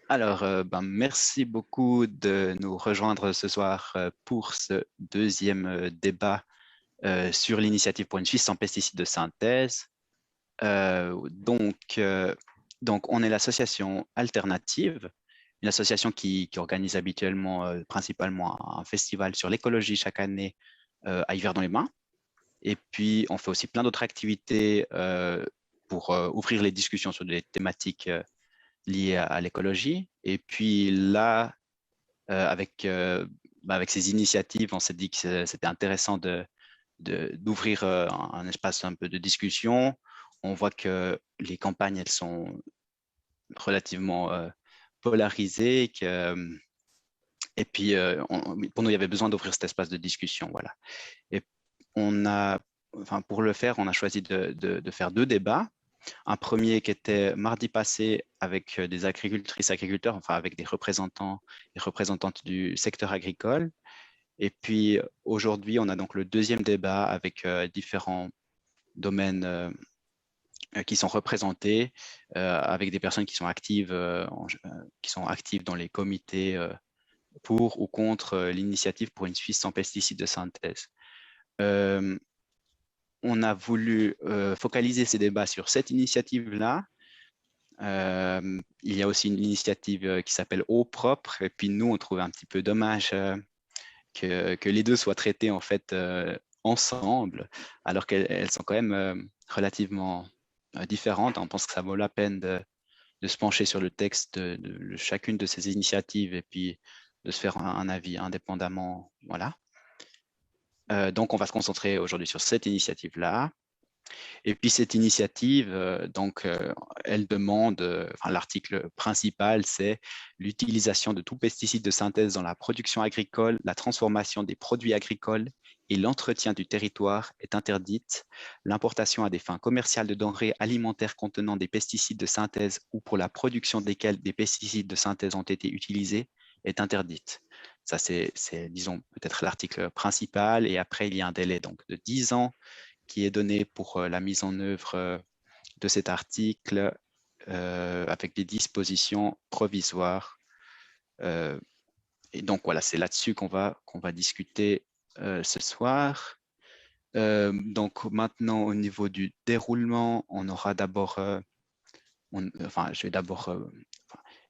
Alors, merci beaucoup de nous rejoindre ce soir pour ce deuxième débat sur l'initiative pour une Suisse sans pesticides de synthèse. Euh, donc, euh, donc, on est l'association alternative, une association qui organise habituellement, principalement un festival sur l'écologie chaque année à Yverdon-les-Bains. Et puis, on fait aussi plein d'autres activités pour ouvrir les discussions sur des thématiques liées à l'écologie. Et puis là, avec ces initiatives, on s'est dit que c'était intéressant d'ouvrir un espace un peu de discussion. On voit que les campagnes, elles sont relativement polarisées. Et puis, pour nous, il y avait besoin d'ouvrir cet espace de discussion. Voilà. Et pour le faire, on a choisi de faire deux débats. Un premier qui était mardi passé avec des agricultrices, agriculteurs, enfin avec des représentants et représentantes du secteur agricole. Et puis aujourd'hui, on a donc le deuxième débat avec différents domaines qui sont représentés, avec des personnes qui sont actives dans les comités pour ou contre l'initiative pour une Suisse sans pesticides de synthèse. Euh, on a voulu focaliser ces débats sur cette initiative-là. Il y a aussi une initiative qui s'appelle Eau propre. Et puis nous, on trouve un petit peu dommage que les deux soient traités en fait ensemble, alors qu'elles sont quand même relativement différentes. On pense que ça vaut la peine de se pencher sur le texte de chacune de ces initiatives et puis de se faire un avis indépendamment. Voilà. Donc, on va se concentrer aujourd'hui sur cette initiative-là. Et puis cette initiative, elle demande, enfin, l'article principal, c'est l'utilisation de tout pesticide de synthèse dans la production agricole, la transformation des produits agricoles et l'entretien du territoire est interdite. L'importation à des fins commerciales de denrées alimentaires contenant des pesticides de synthèse ou pour la production desquels des pesticides de synthèse ont été utilisés est interdite. Ça, disons, peut-être l'article principal. Et après, il y a un délai donc, de 10 ans qui est donné pour la mise en œuvre de cet article avec des dispositions provisoires. Et donc voilà, c'est là-dessus qu'on va discuter ce soir. Donc maintenant, au niveau du déroulement, on aura d'abord, enfin, je vais d'abord,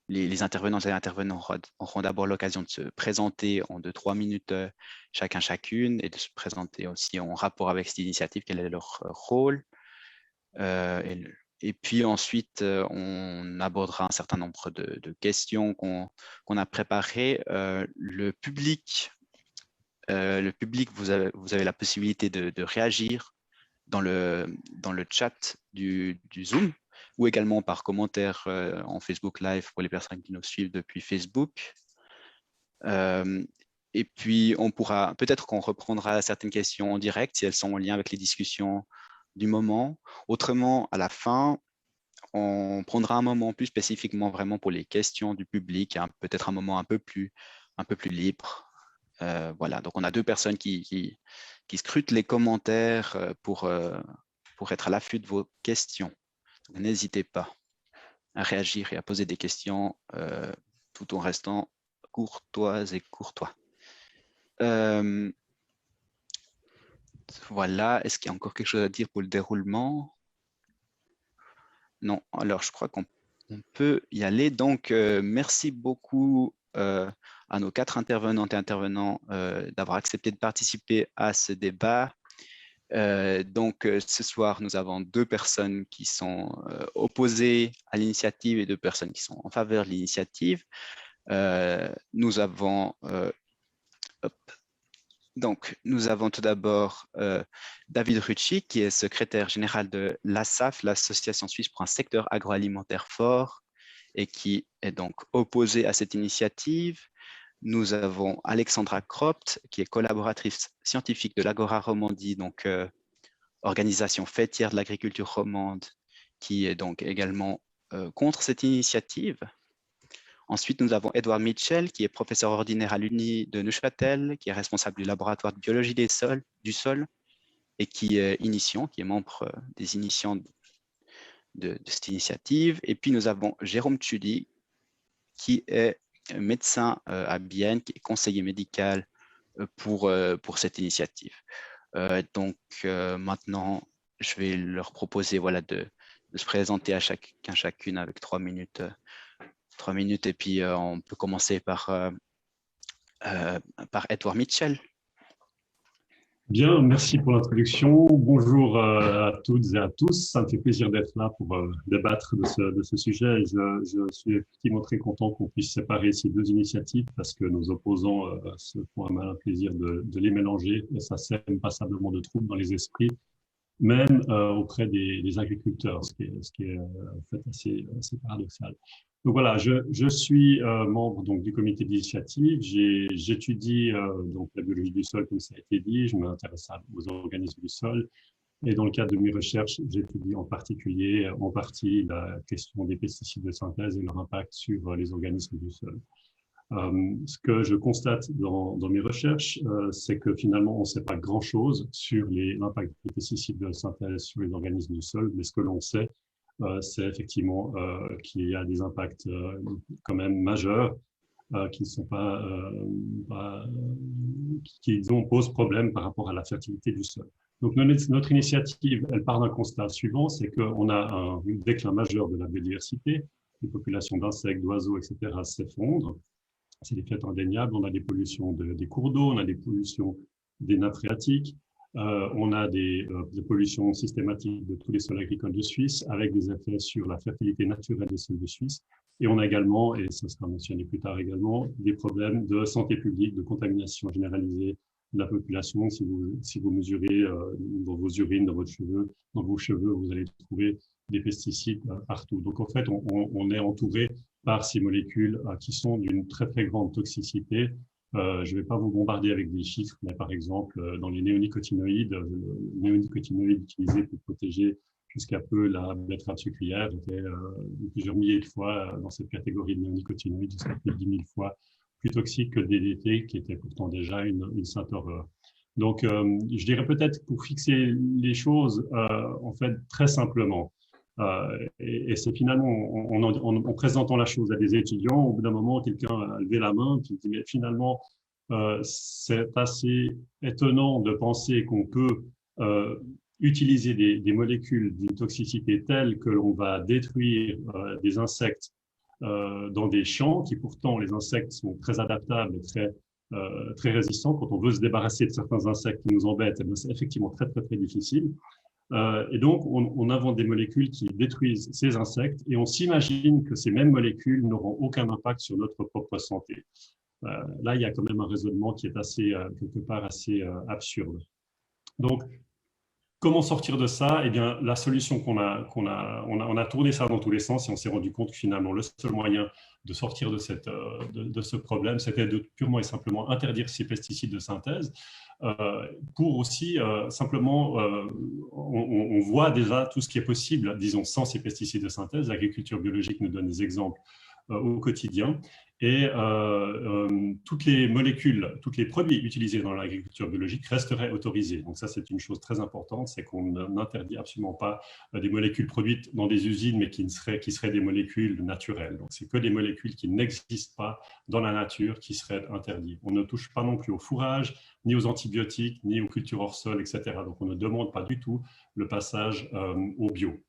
les intervenants et intervenants auront d'abord l'occasion de se présenter en 2-3 minutes chacune et de se présenter aussi en rapport avec cette initiative, quel est leur rôle. Et puis ensuite, on abordera un certain nombre de questions qu'on a préparées. Le public, vous avez la possibilité de réagir dans le chat du Zoom ou également par commentaire en Facebook Live pour les personnes qui nous suivent depuis Facebook. Et puis, peut-être qu'on reprendra certaines questions en direct si elles sont en lien avec les discussions du moment. Autrement, à la fin, on prendra un moment plus spécifiquement vraiment pour les questions du public, hein, peut-être un moment un peu plus libre. Voilà, donc on a deux personnes qui scrutent les commentaires pour être à l'affût de vos questions. N'hésitez pas à réagir et à poser des questions tout en restant courtoises et courtois. Voilà, est-ce qu'il y a encore quelque chose à dire pour le déroulement? Non, alors je crois qu'on peut y aller. Donc, merci beaucoup à nos 4 intervenantes et intervenants d'avoir accepté de participer à ce débat. Ce soir, nous avons deux personnes qui sont opposées à l'initiative et deux personnes qui sont en faveur de l'initiative. Nous avons nous avons tout d'abord David Rucci, qui est secrétaire général de l'ASAF, l'Association suisse pour un secteur agroalimentaire fort, et qui est donc opposé à cette initiative. Nous avons Alexandra Kropt, qui est collaboratrice scientifique de l'Agora Romandie, organisation fêtière de l'agriculture romande, qui est donc également contre cette initiative. Ensuite, nous avons Edouard Mitchell, qui est professeur ordinaire à l'Uni de Neuchâtel, qui est responsable du laboratoire de biologie du sol et qui est initiant, qui est membre des initiants de cette initiative. Et puis, nous avons Jérôme Tschudi, qui est médecin à Bienne, qui est conseiller médical pour cette initiative. Donc maintenant, je vais leur proposer voilà, de se présenter à chacune avec 3 minutes. 3 minutes et puis on peut commencer par Edouard Mitchell. Bien, merci pour l'introduction. Bonjour à toutes et à tous. Ça me fait plaisir d'être là pour débattre de ce sujet. Je suis effectivement très content qu'on puisse séparer ces deux initiatives parce que nos opposants se font un malin plaisir de les mélanger et ça sème passablement de troubles dans les esprits, même auprès des agriculteurs, ce qui est en fait assez paradoxal. Donc voilà, je suis membre donc du comité d'initiative. J'étudie donc la biologie du sol, comme ça a été dit. Je m'intéresse aux organismes du sol. Et dans le cadre de mes recherches, j'étudie en particulier, en partie, la question des pesticides de synthèse et leur impact sur les organismes du sol. Ce que je constate dans mes recherches, c'est que finalement, on ne sait pas grand-chose sur l'impact des pesticides de synthèse sur les organismes du sol, mais ce que l'on sait, c'est effectivement qu'il y a des impacts quand même majeurs qui ne sont qui posent problème par rapport à la fertilité du sol. Donc notre initiative, elle part d'un constat suivant, c'est qu'on a un déclin majeur de la biodiversité, les populations d'insectes, d'oiseaux, etc. s'effondrent. C'est des faits indéniables. On a des pollutions des cours d'eau, on a des pollutions des nappes phréatiques, on a des pollutions systématiques de tous les sols agricoles de Suisse avec des effets sur la fertilité naturelle des sols de Suisse. Et on a également, et ça sera mentionné plus tard également, des problèmes de santé publique, de contamination généralisée de la population. Si vous mesurez dans vos urines, dans vos cheveux, vous allez trouver des pesticides partout. Donc en fait, on est entouré par ces molécules qui sont d'une très très grande toxicité. Je ne vais pas vous bombarder avec des chiffres, mais par exemple, dans les néonicotinoïdes, le néonicotinoïde utilisé pour protéger jusqu'à peu la betterave sucrière était plusieurs milliers de fois dans cette catégorie de néonicotinoïdes, jusqu'à plus de 10 000 fois plus toxique que le DDT, qui était pourtant déjà une sainte horreur. Donc, je dirais peut-être pour fixer les choses, en fait, très simplement, et c'est finalement en présentant la chose à des étudiants, au bout d'un moment, quelqu'un a levé la main qui dit mais finalement, c'est assez étonnant de penser qu'on peut utiliser des molécules d'une toxicité telle que l'on va détruire des insectes dans des champs qui pourtant les insectes sont très adaptables, très résistants. Quand on veut se débarrasser de certains insectes qui nous embêtent, c'est effectivement très très très difficile. Et donc, on invente des molécules qui détruisent ces insectes et on s'imagine que ces mêmes molécules n'auront aucun impact sur notre propre santé. Là, il y a quand même un raisonnement qui est quelque part assez absurde. Donc, comment sortir de ça? Eh bien, la solution on a tourné ça dans tous les sens et on s'est rendu compte que finalement, le seul moyen de sortir de ce problème, c'était de purement et simplement interdire ces pesticides de synthèse. Pour aussi simplement, on voit déjà tout ce qui est possible, disons, sans ces pesticides de synthèse. L'agriculture biologique nous donne des exemples au quotidien. Et toutes les molécules, tous les produits utilisés dans l'agriculture biologique resteraient autorisés. Donc ça, c'est une chose très importante, c'est qu'on n'interdit absolument pas des molécules produites dans des usines, mais qui seraient des molécules naturelles. Donc c'est que des molécules qui n'existent pas dans la nature qui seraient interdites. On ne touche pas non plus au fourrage, ni aux antibiotiques, ni aux cultures hors sol, etc. Donc on ne demande pas du tout le passage au bio.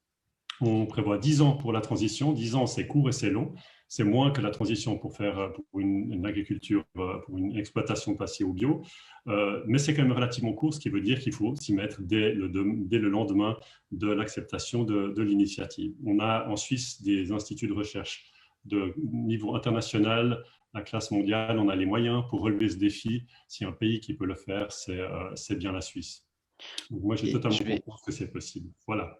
On prévoit 10 ans pour la transition. 10 ans, c'est court et c'est long. C'est moins que la transition pour une agriculture, pour une exploitation passée au bio. Mais c'est quand même relativement court, ce qui veut dire qu'il faut s'y mettre dès le lendemain de l'acceptation de l'initiative. On a en Suisse des instituts de recherche de niveau international, la classe mondiale. On a les moyens pour relever ce défi. Si un pays qui peut le faire, c'est bien la Suisse. Donc moi, j'ai totalement compris que c'est possible. Voilà.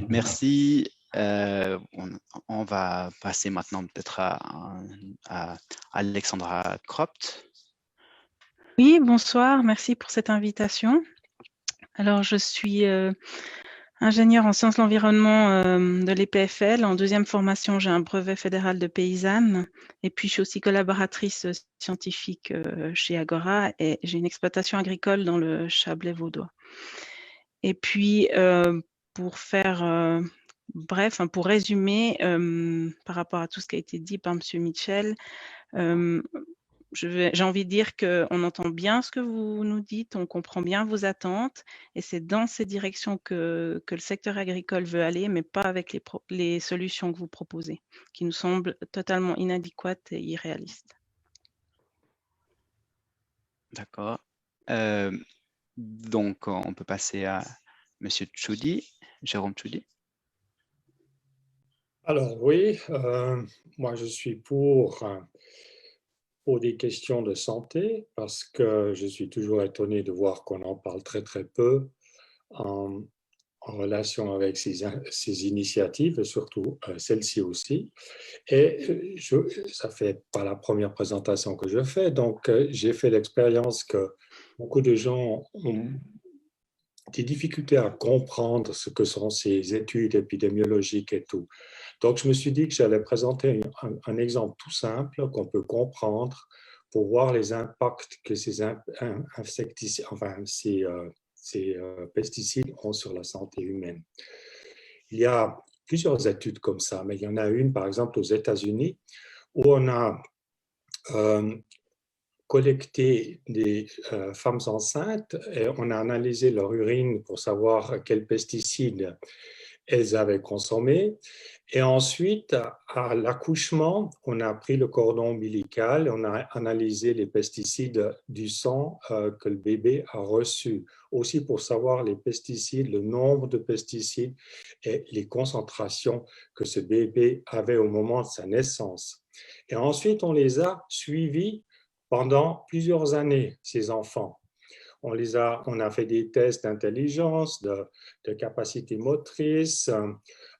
Merci. On va passer maintenant peut-être à Alexandra Kropt. Oui, bonsoir. Merci pour cette invitation. Alors, je suis ingénieure en sciences de l'environnement de l'EPFL. En deuxième formation, j'ai un brevet fédéral de paysanne. Et puis, je suis aussi collaboratrice scientifique chez Agora et j'ai une exploitation agricole dans le Chablais vaudois. Et puis, pour faire bref, hein, pour résumer, par rapport à tout ce qui a été dit par M. Mitchell, j'ai envie de dire qu'on entend bien ce que vous nous dites, on comprend bien vos attentes, et c'est dans ces directions que le secteur agricole veut aller, mais pas avec les solutions que vous proposez, qui nous semblent totalement inadéquates et irréalistes. D'accord. Donc, on peut passer à M. Tchoudi, Jérôme Tchoudi. Alors oui, moi je suis pour des questions de santé, parce que je suis toujours étonné de voir qu'on en parle très très peu en relation avec ces initiatives, et surtout celle-ci aussi. Et ça fait pas la première présentation que je fais, donc j'ai fait l'expérience que beaucoup de gens ont des difficultés à comprendre ce que sont ces études épidémiologiques et tout. Donc, je me suis dit que j'allais présenter un exemple tout simple qu'on peut comprendre pour voir les impacts que ces insecticides, enfin, ces pesticides ont sur la santé humaine. Il y a plusieurs études comme ça, mais il y en a une, par exemple, aux États-Unis, où on a collecté des femmes enceintes et on a analysé leur urine pour savoir quels pesticides elles avaient consommé. Et ensuite, à l'accouchement, on a pris le cordon ombilical et on a analysé les pesticides du sang que le bébé a reçu. Aussi pour savoir les pesticides, le nombre de pesticides et les concentrations que ce bébé avait au moment de sa naissance. Et ensuite, on les a suivis pendant plusieurs années, ces enfants. On a fait des tests d'intelligence, de capacité motrice.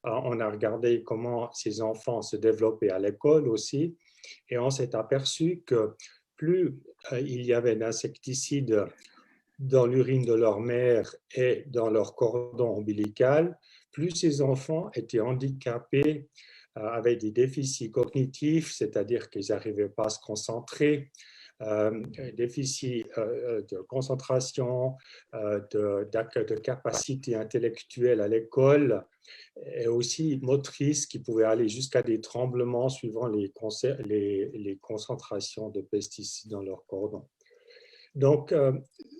On a regardé comment ces enfants se développaient à l'école aussi. Et on s'est aperçu que plus il y avait d'insecticides dans l'urine de leur mère et dans leur cordon ombilical, plus ces enfants étaient handicapés avec des déficits cognitifs, c'est-à-dire qu'ils n'arrivaient pas à se concentrer, déficit de concentration, de capacité intellectuelle à l'école, et aussi motrice qui pouvait aller jusqu'à des tremblements suivant les concentrations de pesticides dans leur cordon. Donc,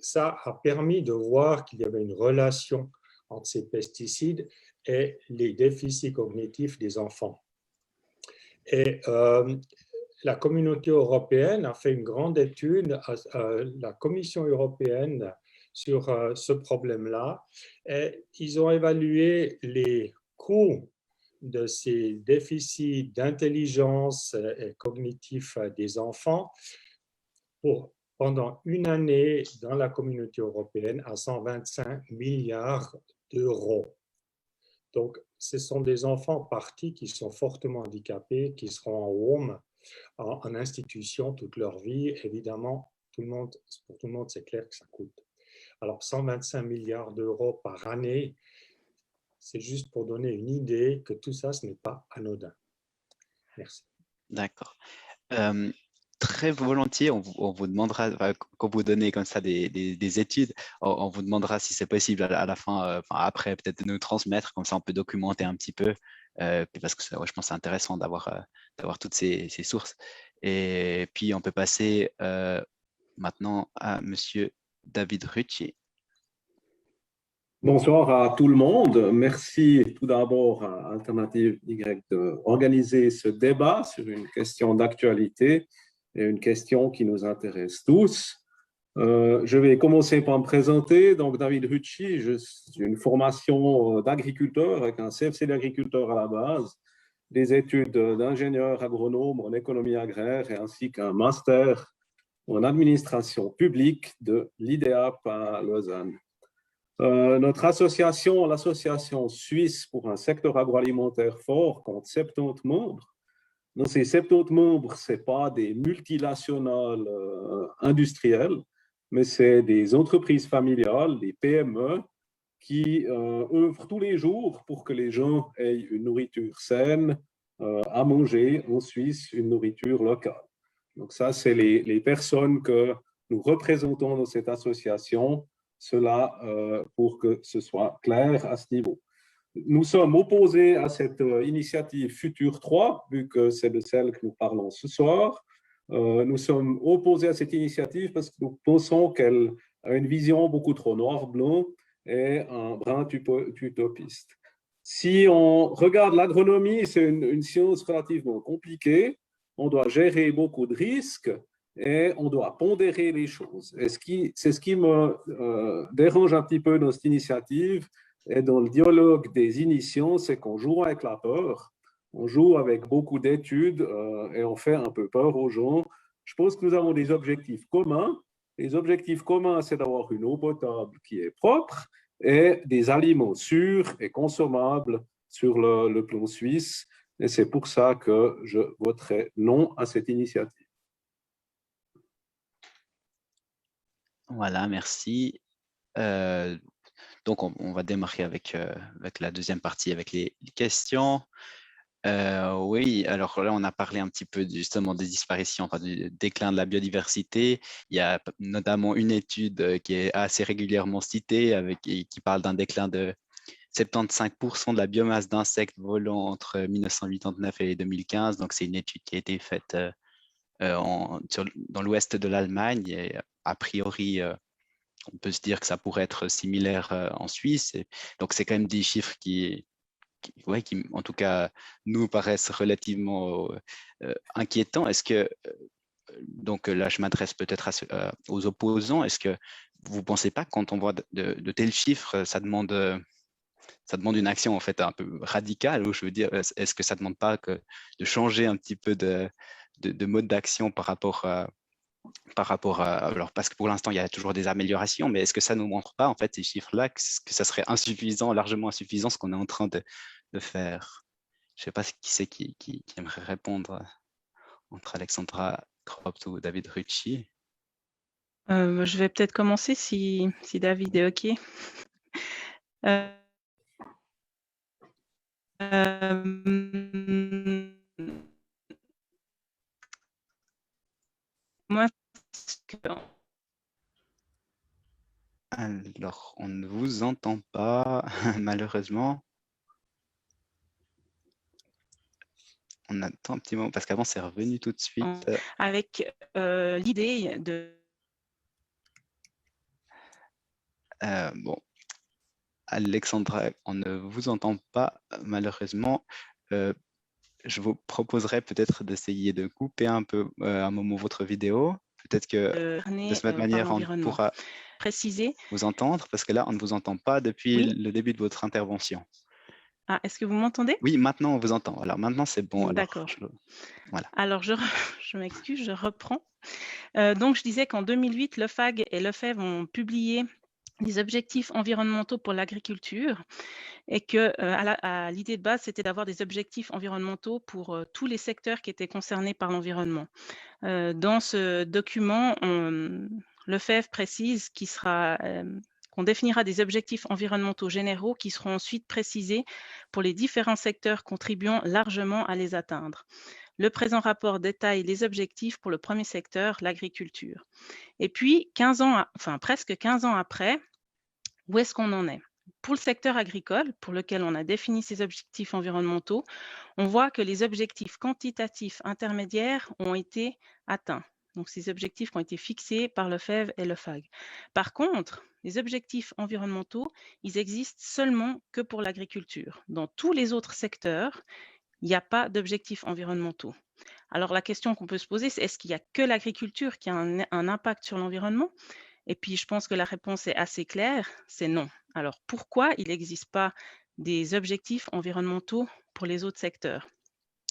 ça a permis de voir qu'il y avait une relation entre ces pesticides et les déficits cognitifs des enfants. Et la communauté européenne a fait une grande étude, la Commission européenne, sur ce problème-là. Et ils ont évalué les coûts de ces déficits d'intelligence et cognitifs des enfants pendant une année dans la communauté européenne à 125 milliards d'euros. Donc, ce sont des enfants partis qui sont fortement handicapés, qui seront en home, en institution toute leur vie. Évidemment, pour tout le monde, c'est clair que ça coûte. Alors, 125 milliards d'euros par année, c'est juste pour donner une idée que tout ça, ce n'est pas anodin. Merci. D'accord. Très volontiers, on vous demandera, quand vous donnez comme ça des études, on vous demandera si c'est possible à la fin, après peut-être de nous transmettre, comme ça on peut documenter un petit peu, parce que je pense que c'est intéressant d'avoir toutes ces sources. Et puis on peut passer maintenant à Monsieur David Rucci. Bonsoir à tout le monde. Merci tout d'abord à Alternative Y d'organiser ce débat sur une question d'actualité et une question qui nous intéresse tous. Je vais commencer par me présenter. Donc, David Rucci, j'ai une formation d'agriculteur avec un CFC d'agriculteur à la base, des études d'ingénieur agronome en économie agraire et ainsi qu'un master en administration publique de l'IDEAP à Lausanne. Notre association, l'association suisse pour un secteur agroalimentaire fort, compte 70 membres. Dans ces 70 membres, ce n'est pas des multinationales industrielles, mais c'est des entreprises familiales, des PME, qui œuvrent tous les jours pour que les gens aient une nourriture saine à manger en Suisse, une nourriture locale. Donc ça, c'est les personnes que nous représentons dans cette association. Cela pour que ce soit clair à ce niveau. nous sommes opposés à cette initiative Futur 3, vu que c'est de celle que nous parlons ce soir. Nous sommes opposés à cette initiative parce que nous pensons qu'elle a une vision beaucoup trop noir-blanc et un brin utopiste. Si on regarde l'agronomie, c'est une science relativement compliquée. On doit gérer beaucoup de risques et on doit pondérer les choses. Et c'est ce qui me dérange un petit peu dans cette initiative et dans le dialogue des initiants, c'est qu'on joue avec la peur, on joue avec beaucoup d'études et on fait un peu peur aux gens. Je pense que nous avons des objectifs communs. Les objectifs communs, c'est d'avoir une eau potable qui est propre et des aliments sûrs et consommables sur le plan suisse. Et c'est pour ça que je voterai non à cette initiative. Voilà, merci. Donc, on va démarrer avec la deuxième partie, avec les questions. Oui, alors là, on a parlé un petit peu justement des disparitions, enfin, du déclin de la biodiversité. Il y a notamment une étude qui est assez régulièrement citée et qui parle d'un déclin de 75% de la biomasse d'insectes volants entre 1989 et 2015. Donc, c'est une étude qui a été faite dans l'ouest de l'Allemagne et a priori, on peut se dire que ça pourrait être similaire en Suisse. Donc, c'est quand même des chiffres qui, en tout cas, nous paraissent relativement inquiétants. Est-ce que, donc là, je m'adresse peut-être aux opposants, est-ce que vous ne pensez pas que quand on voit de tels chiffres, ça demande une action en fait un peu radicale, ou je veux dire, est-ce que ça ne demande pas de changer un petit peu de mode d'action par rapport à, alors parce que pour l'instant il y a toujours des améliorations, mais est-ce que ça ne nous montre pas en fait ces chiffres-là que ça serait insuffisant, largement insuffisant ce qu'on est en train de faire? Je ne sais pas qui c'est qui aimerait répondre entre Alexandra Kropt ou David Rucci. Je vais peut-être commencer si David est OK. Moi, alors, on ne vous entend pas, malheureusement. On attend un petit moment, parce qu'avant, c'est revenu tout de suite. Avec l'idée de... Bon, Alexandra, on ne vous entend pas, malheureusement. Je vous proposerais peut-être d'essayer de couper un peu un moment votre vidéo. Peut-être que de cette manière, on pourra vous entendre, parce que là, on ne vous entend pas depuis le début de votre intervention. Ah, est-ce que vous m'entendez? Oui, maintenant, on vous entend. Alors maintenant, c'est bon. D'accord. Voilà. Alors, je m'excuse, je reprends. Donc, je disais qu'en 2008, l'OFAG et l'OFEV ont publié des objectifs environnementaux pour l'agriculture et que l'idée de base, c'était d'avoir des objectifs environnementaux pour tous les secteurs qui étaient concernés par l'environnement. Dans ce document, l'OFEV précise qu'on définira des objectifs environnementaux généraux qui seront ensuite précisés pour les différents secteurs contribuant largement à les atteindre. Le présent rapport détaille les objectifs pour le premier secteur, l'agriculture. Et puis, presque 15 ans après, où est-ce qu'on en est? Pour le secteur agricole, pour lequel on a défini ces objectifs environnementaux, on voit que les objectifs quantitatifs intermédiaires ont été atteints. Donc, ces objectifs qui ont été fixés par le FEV et le FAG. Par contre, les objectifs environnementaux, ils existent seulement que pour l'agriculture. Dans tous les autres secteurs, il n'y a pas d'objectifs environnementaux. Alors, la question qu'on peut se poser, c'est est-ce qu'il n'y a que l'agriculture qui a un impact sur l'environnement? Et puis, je pense que la réponse est assez claire, c'est non. Alors, pourquoi il n'existe pas des objectifs environnementaux pour les autres secteurs?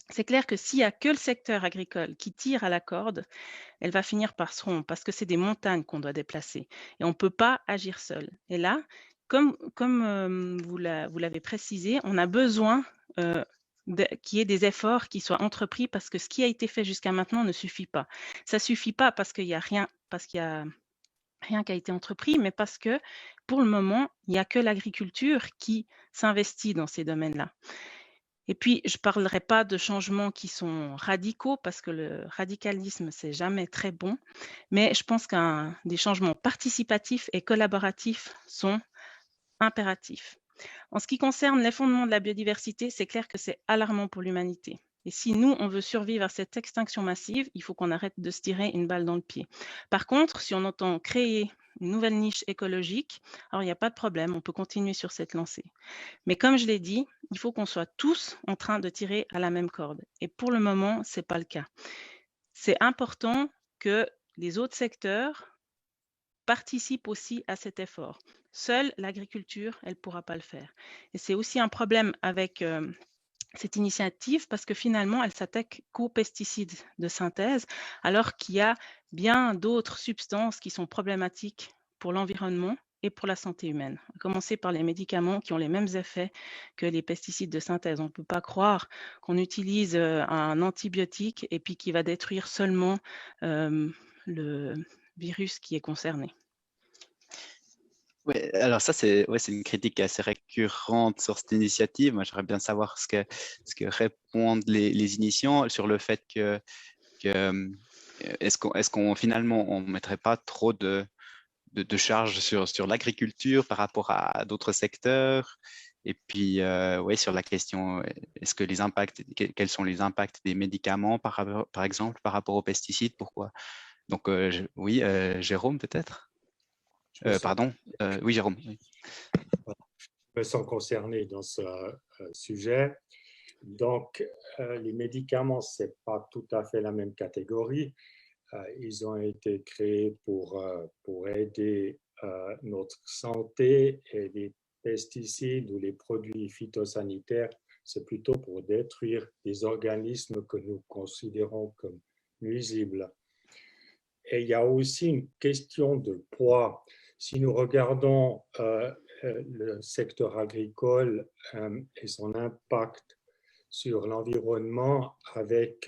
C'est clair que s'il n'y a que le secteur agricole qui tire à la corde, elle va finir par se rompre parce que c'est des montagnes qu'on doit déplacer et on ne peut pas agir seul. Et là, comme vous l'avez précisé, on a besoin qu'il y ait des efforts qui soient entrepris parce que ce qui a été fait jusqu'à maintenant ne suffit pas. Ça ne suffit pas parce qu'il y a rien qui a été entrepris, mais parce que pour le moment, il n'y a que l'agriculture qui s'investit dans ces domaines-là. Et puis, je ne parlerai pas de changements qui sont radicaux, parce que le radicalisme, c'est jamais très bon, mais je pense qu'un des changements participatifs et collaboratifs sont impératifs. En ce qui concerne les fondements de la biodiversité, c'est clair que c'est alarmant pour l'humanité. Et si nous, on veut survivre à cette extinction massive, il faut qu'on arrête de se tirer une balle dans le pied. Par contre, si on entend créer une nouvelle niche écologique, alors il n'y a pas de problème, on peut continuer sur cette lancée. Mais comme je l'ai dit, il faut qu'on soit tous en train de tirer à la même corde. Et pour le moment, ce n'est pas le cas. C'est important que les autres secteurs participent aussi à cet effort. Seule l'agriculture, elle ne pourra pas le faire. Et c'est aussi un problème avec cette initiative parce que finalement, elle s'attaque qu'aux pesticides de synthèse, alors qu'il y a bien d'autres substances qui sont problématiques pour l'environnement et pour la santé humaine. À commencer par les médicaments qui ont les mêmes effets que les pesticides de synthèse. On ne peut pas croire qu'on utilise un antibiotique et puis qui va détruire seulement le virus qui est concerné. Oui, alors ça, c'est une critique assez récurrente sur cette initiative. Moi, j'aimerais bien savoir ce que répondent les initiants sur le fait que est-ce qu'on finalement, on ne mettrait pas trop de charges sur l'agriculture par rapport à d'autres secteurs? Et puis, sur la question, est-ce que quels sont les impacts des médicaments, par exemple, par rapport aux pesticides? Pourquoi? Donc, Jérôme, peut-être? Pardon, oui, Jérôme. Oui. Je me sens concerné dans ce sujet. Donc, les médicaments, ce n'est pas tout à fait la même catégorie. Ils ont été créés pour aider notre santé, et les pesticides ou les produits phytosanitaires, c'est plutôt pour détruire des organismes que nous considérons comme nuisibles. Et il y a aussi une question de poids. Si nous regardons le secteur agricole et son impact sur l'environnement avec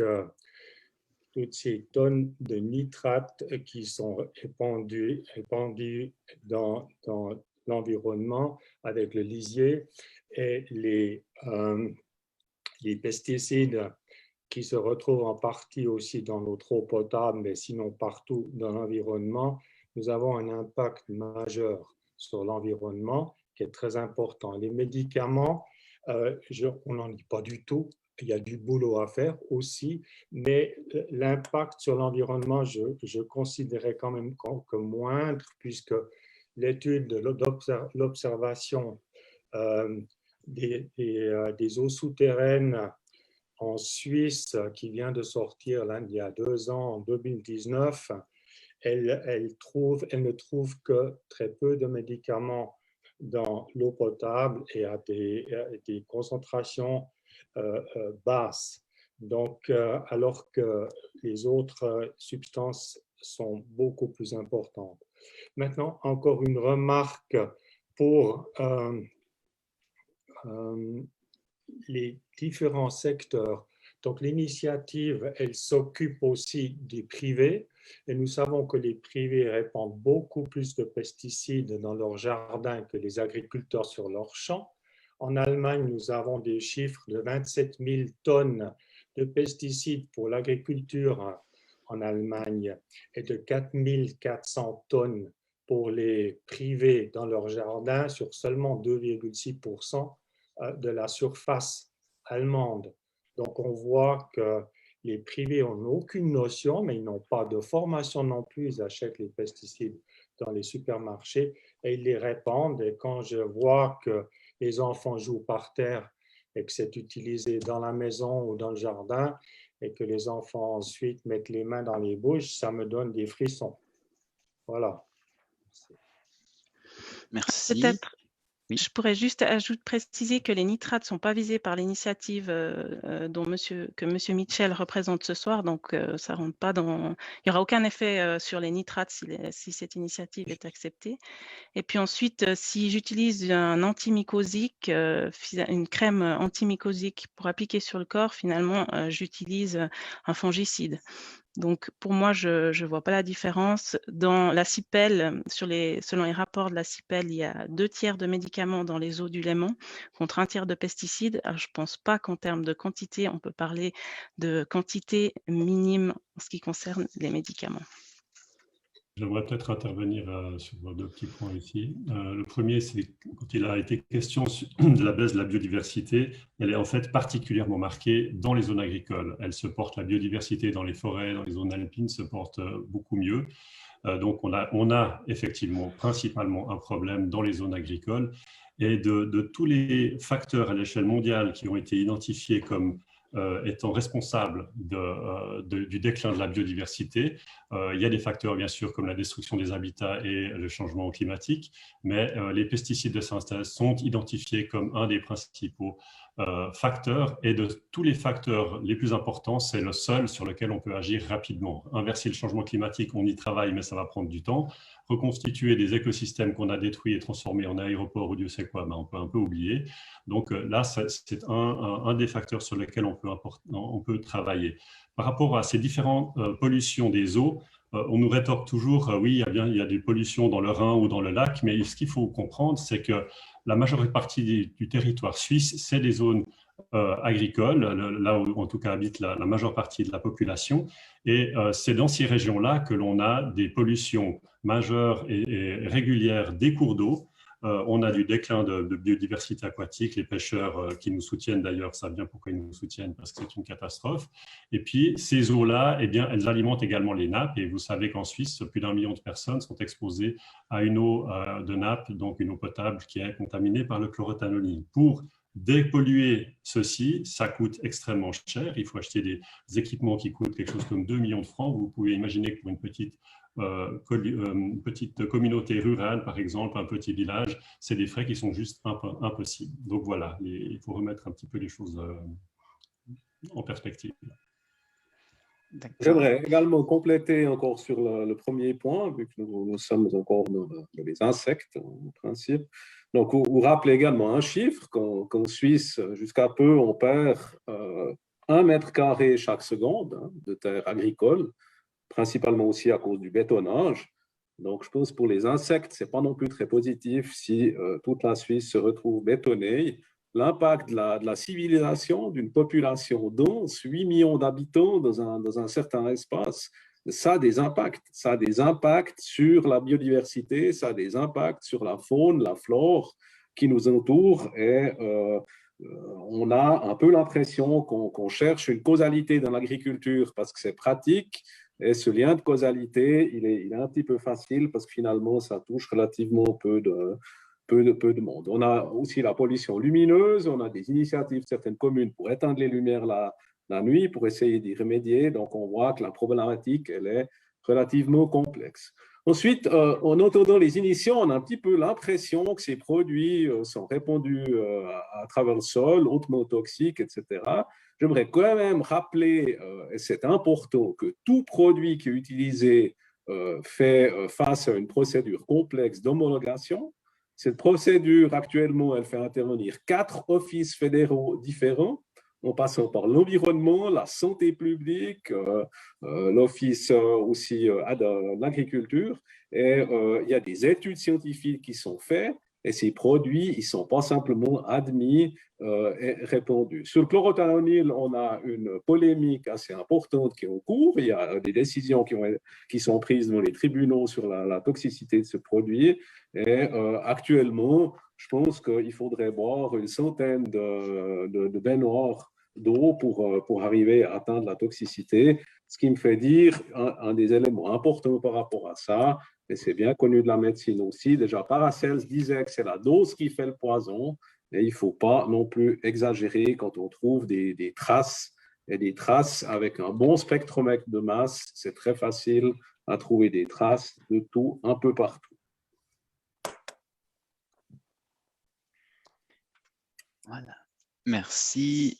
toutes ces tonnes de nitrates qui sont répandues dans l'environnement avec le lisier et les pesticides qui se retrouvent en partie aussi dans notre eau potable, mais sinon partout dans l'environnement, nous avons un impact majeur sur l'environnement qui est très important. Les médicaments, on n'en dit pas du tout. Il y a du boulot à faire aussi, mais l'impact sur l'environnement, je considérais quand même comme moindre, puisque l'étude de l'observation des eaux souterraines en Suisse, qui vient de sortir là, il y a 2 ans, en 2019, elle ne trouve que très peu de médicaments dans l'eau potable et à des concentrations basses. Donc, alors que les autres substances sont beaucoup plus importantes. Maintenant, encore une remarque pour les différents secteurs. Donc, l'initiative, elle s'occupe aussi des privés. Et nous savons que les privés répandent beaucoup plus de pesticides dans leurs jardins que les agriculteurs sur leurs champs. En Allemagne, nous avons des chiffres de 27 000 tonnes de pesticides pour l'agriculture en Allemagne et de 4 400 tonnes pour les privés dans leurs jardins sur seulement 2,6% de la surface allemande. Donc, on voit que les privés n'ont aucune notion, mais ils n'ont pas de formation non plus. Ils achètent les pesticides dans les supermarchés et ils les répandent. Et quand je vois que les enfants jouent par terre et que c'est utilisé dans la maison ou dans le jardin et que les enfants ensuite mettent les mains dans les bouches, ça me donne des frissons. Voilà. Merci. Peut-être. Oui. Je pourrais juste préciser que les nitrates ne sont pas visés par l'initiative que M. Mitchell représente ce soir, donc ça rentre pas dans. Il n'y aura aucun effet sur les nitrates si cette initiative est acceptée. Et puis ensuite, si j'utilise un antimycosique, une crème antimycosique pour appliquer sur le corps, finalement, j'utilise un fongicide. Donc, pour moi, je ne vois pas la différence. Dans la CIPEL, selon les rapports de la CIPEL, il y a 2/3 de médicaments dans les eaux du Léman contre 1/3 de pesticides. Alors, je ne pense pas qu'en termes de quantité, on peut parler de quantité minime en ce qui concerne les médicaments. J'aimerais peut-être intervenir sur deux petits points ici. Le premier, c'est quand il a été question de la baisse de la biodiversité, elle est en fait particulièrement marquée dans les zones agricoles. Elle se porte, la biodiversité dans les forêts, dans les zones alpines se porte beaucoup mieux. Donc, on a effectivement principalement un problème dans les zones agricoles. Et de tous les facteurs à l'échelle mondiale qui ont été identifiés comme étant responsables du déclin de la biodiversité, il y a des facteurs, bien sûr, comme la destruction des habitats et le changement climatique, mais les pesticides de synthèse sont identifiés comme un des principaux facteurs. Et de tous les facteurs les plus importants, c'est le seul sur lequel on peut agir rapidement. Inverser le changement climatique, on y travaille, mais ça va prendre du temps. Reconstituer des écosystèmes qu'on a détruits et transformés en aéroports ou Dieu sait quoi, ben on peut un peu oublier. Donc là, c'est un des facteurs sur lesquels on peut travailler. Par rapport à ces différentes pollutions des eaux, on nous rétorque toujours, oui, il y a des pollutions dans le Rhin ou dans le lac, mais ce qu'il faut comprendre, c'est que la majeure partie du territoire suisse, c'est des zones agricoles, là où en tout cas habite la majeure partie de la population. Et c'est dans ces régions-là que l'on a des pollutions majeures et régulières des cours d'eau. On a du déclin de biodiversité aquatique. Les pêcheurs qui nous soutiennent d'ailleurs savent bien pourquoi ils nous soutiennent, parce que c'est une catastrophe. Et puis ces eaux-là, eh bien, elles alimentent également les nappes. Et vous savez qu'en Suisse, plus d'1 million de personnes sont exposées à une eau de nappe, donc une eau potable qui est contaminée par le chlorothalonil. Pour dépolluer ceci, ça coûte extrêmement cher. Il faut acheter des équipements qui coûtent quelque chose comme 2 millions de francs. Vous pouvez imaginer que pour une petite communauté rurale, par exemple, un petit village, c'est des frais qui sont juste impossibles. Donc voilà, il faut remettre un petit peu les choses en perspective. J'aimerais également compléter encore sur le premier point, vu que nous sommes encore dans les insectes, en principe. Donc, vous rappelez également un chiffre, qu'en Suisse, jusqu'à peu, on perd 1 mètre carré chaque seconde de terre agricole, principalement aussi à cause du bétonnage. Donc, je pense que pour les insectes, ce n'est pas non plus très positif si toute la Suisse se retrouve bétonnée. L'impact de la civilisation, d'une population dense, 8 millions d'habitants dans un certain espace, ça a des impacts. Ça a des impacts sur la biodiversité, ça a des impacts sur la faune, la flore qui nous entoure. Et on a un peu l'impression qu'on cherche une causalité dans l'agriculture parce que c'est pratique. Et ce lien de causalité, il est un petit peu facile parce que finalement, ça touche relativement peu de monde. On a aussi la pollution lumineuse, on a des initiatives de certaines communes pour éteindre les lumières la nuit, pour essayer d'y remédier. Donc, on voit que la problématique, elle est relativement complexe. Ensuite, en entendant les initiants, on a un petit peu l'impression que ces produits sont répandus à travers le sol, hautement toxiques, etc. J'aimerais quand même rappeler, et c'est important, que tout produit qui est utilisé fait face à une procédure complexe d'homologation. Cette procédure, actuellement, elle fait intervenir 4 offices fédéraux différents, en passant par l'environnement, la santé publique, l'office aussi de l'agriculture. Et il y a des études scientifiques qui sont faites, et ces produits, ils ne sont pas simplement admis et répandus. Sur le chlorothalonil, on a une polémique assez importante qui est en cours. Il y a des décisions qui sont prises dans les tribunaux sur la toxicité de ce produit. Et actuellement, je pense qu'il faudrait boire une centaine de baignoires d'eau pour arriver à atteindre la toxicité. Ce qui me fait dire un des éléments importants par rapport à ça, et c'est bien connu de la médecine aussi, déjà Paracels disait que c'est la dose qui fait le poison, et il ne faut pas non plus exagérer quand on trouve des traces, et des traces avec un bon spectromètre de masse, c'est très facile à trouver des traces de tout un peu partout. Voilà, merci.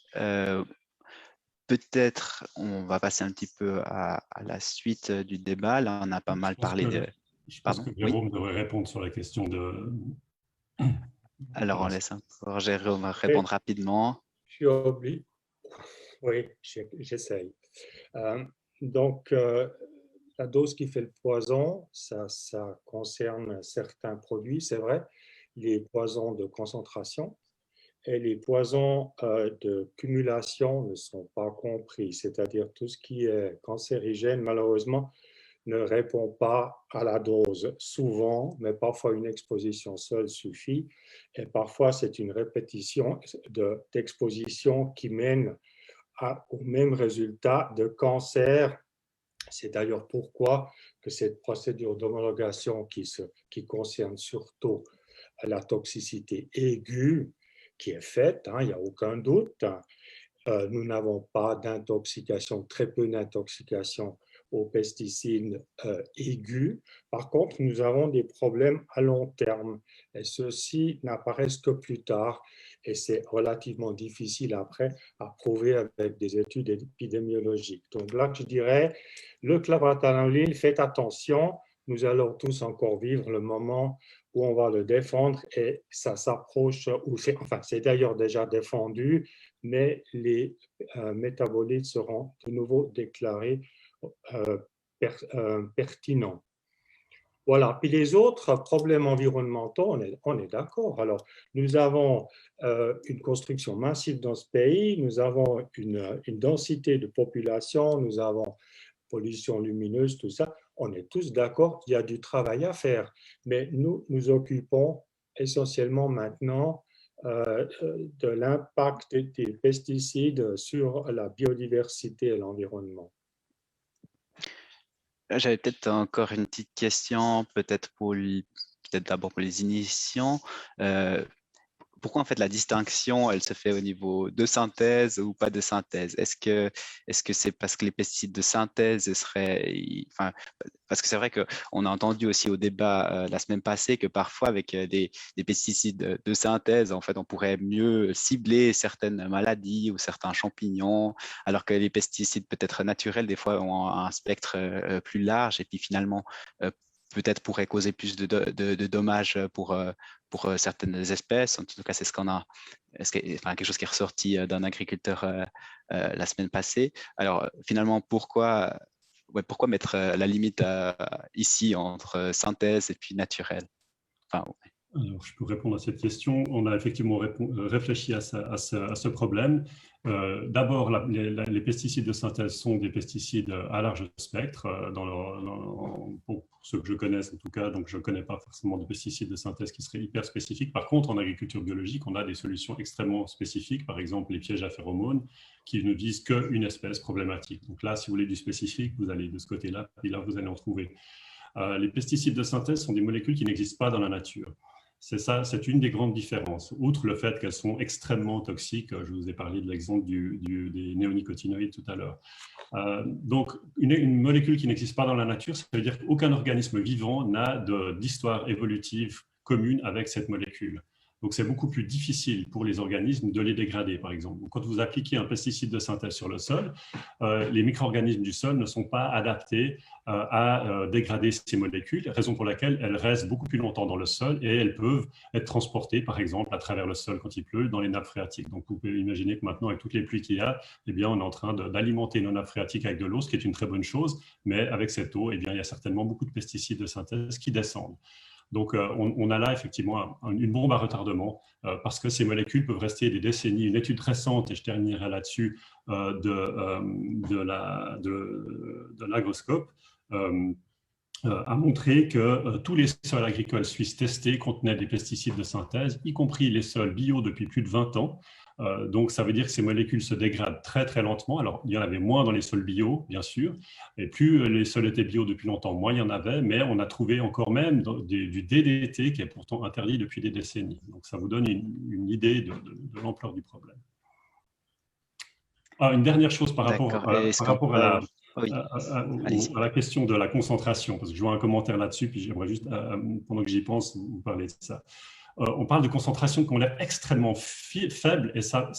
Peut-être on va passer un petit peu à la suite du débat. Là, on a pas mal parlé de... Je pense que Jérôme devrait répondre sur la question de... Alors, on laisse encore Jérôme répondre rapidement. Je suis obligé. Oui, j'essaye. Donc, la dose qui fait le poison, ça concerne certains produits, c'est vrai, les poisons de concentration. Et les poisons de cumulation ne sont pas compris, c'est-à-dire tout ce qui est cancérigène, malheureusement, ne répond pas à la dose souvent, mais parfois une exposition seule suffit. Et parfois, c'est une répétition d'exposition qui mène au même résultat de cancer. C'est d'ailleurs pourquoi que cette procédure d'homologation qui concerne surtout la toxicité aiguë qui est faite, il n'y a aucun doute. Nous n'avons pas d'intoxication, très peu d'intoxication aux pesticides aigus. Par contre, nous avons des problèmes à long terme et ceux-ci n'apparaissent que plus tard et c'est relativement difficile après à prouver avec des études épidémiologiques. Donc là, je dirais, le clavatanolol, faites attention, nous allons tous encore vivre le moment où on va le défendre et ça s'approche, enfin c'est d'ailleurs déjà défendu, mais les métabolites seront de nouveau déclarés pertinents. Voilà. Puis les autres problèmes environnementaux, on est d'accord. Alors, nous avons une construction massive dans ce pays, nous avons une densité de population, nous avons pollution lumineuse, tout ça. On est tous d'accord, il y a du travail à faire. Mais nous nous occupons essentiellement maintenant de l'impact des pesticides sur la biodiversité et l'environnement. J'avais peut-être encore une petite question, peut-être d'abord pour les initiants. Pourquoi en fait la distinction, elle se fait au niveau de synthèse ou pas de synthèse? Est-ce que c'est parce que les pesticides de synthèse seraient, enfin, parce que c'est vrai qu'on a entendu aussi au débat la semaine passée que parfois avec des pesticides de synthèse, en fait, on pourrait mieux cibler certaines maladies ou certains champignons, alors que les pesticides peut-être naturels, des fois, ont un spectre plus large et puis finalement, peut-être pourraient causer plus de dommages pour certaines espèces. En tout cas, c'est ce qu'on a, quelque chose qui est ressorti d'un agriculteur la semaine passée. Alors, finalement, pourquoi mettre la limite ici entre synthèse et puis naturel? Enfin, ouais. Alors, je peux répondre à cette question. On a effectivement réfléchi à ce problème. D'abord, les pesticides de synthèse sont des pesticides à large spectre, pour ceux que je connaisse en tout cas, donc je ne connais pas forcément de pesticides de synthèse qui seraient hyper spécifiques. Par contre, en agriculture biologique, on a des solutions extrêmement spécifiques, par exemple les pièges à phéromones, qui ne visent qu'une espèce problématique. Donc là, si vous voulez du spécifique, vous allez de ce côté-là, et là, vous allez en trouver. Les pesticides de synthèse sont des molécules qui n'existent pas dans la nature. C'est une des grandes différences. Outre le fait qu'elles sont extrêmement toxiques, je vous ai parlé de l'exemple des néonicotinoïdes tout à l'heure. Donc, une molécule qui n'existe pas dans la nature, ça veut dire qu'aucun organisme vivant n'a d'histoire évolutive commune avec cette molécule. Donc, c'est beaucoup plus difficile pour les organismes de les dégrader, par exemple. Donc, quand vous appliquez un pesticide de synthèse sur le sol, les micro-organismes du sol ne sont pas adaptés à dégrader ces molécules, raison pour laquelle elles restent beaucoup plus longtemps dans le sol et elles peuvent être transportées, par exemple, à travers le sol quand il pleut, dans les nappes phréatiques. Donc, vous pouvez imaginer que maintenant, avec toutes les pluies qu'il y a, eh bien, on est en train d'alimenter nos nappes phréatiques avec de l'eau, ce qui est une très bonne chose, mais avec cette eau, eh bien, il y a certainement beaucoup de pesticides de synthèse qui descendent. Donc, on a là effectivement une bombe à retardement parce que ces molécules peuvent rester des décennies. Une étude récente, et je terminerai là-dessus, de l'Agroscope, a montré que tous les sols agricoles suisses testés contenaient des pesticides de synthèse, y compris les sols bio depuis plus de 20 ans. Donc, ça veut dire que ces molécules se dégradent très, très lentement. Alors, il y en avait moins dans les sols bio, bien sûr, et plus les sols étaient bio depuis longtemps, moins il y en avait, mais on a trouvé encore même du DDT qui est pourtant interdit depuis des décennies. Donc, ça vous donne une idée de l'ampleur du problème. Une dernière chose par rapport à la question de la concentration, parce que je vois un commentaire là-dessus, puis j'aimerais juste, pendant que j'y pense, vous parler de ça. On parle de concentration qui ont l'air extrêmement faibles et ça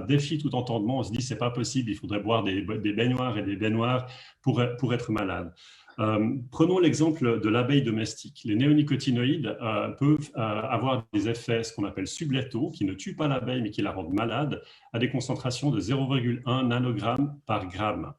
défie tout entendement. On se dit c'est pas possible, il faudrait boire des baignoires et des baignoires pour être malade. Prenons l'exemple de l'abeille domestique. Les néonicotinoïdes peuvent avoir des effets, ce qu'on appelle sublétaux, qui ne tuent pas l'abeille mais qui la rendent malade, à des concentrations de 0,1 nanogramme par gramme.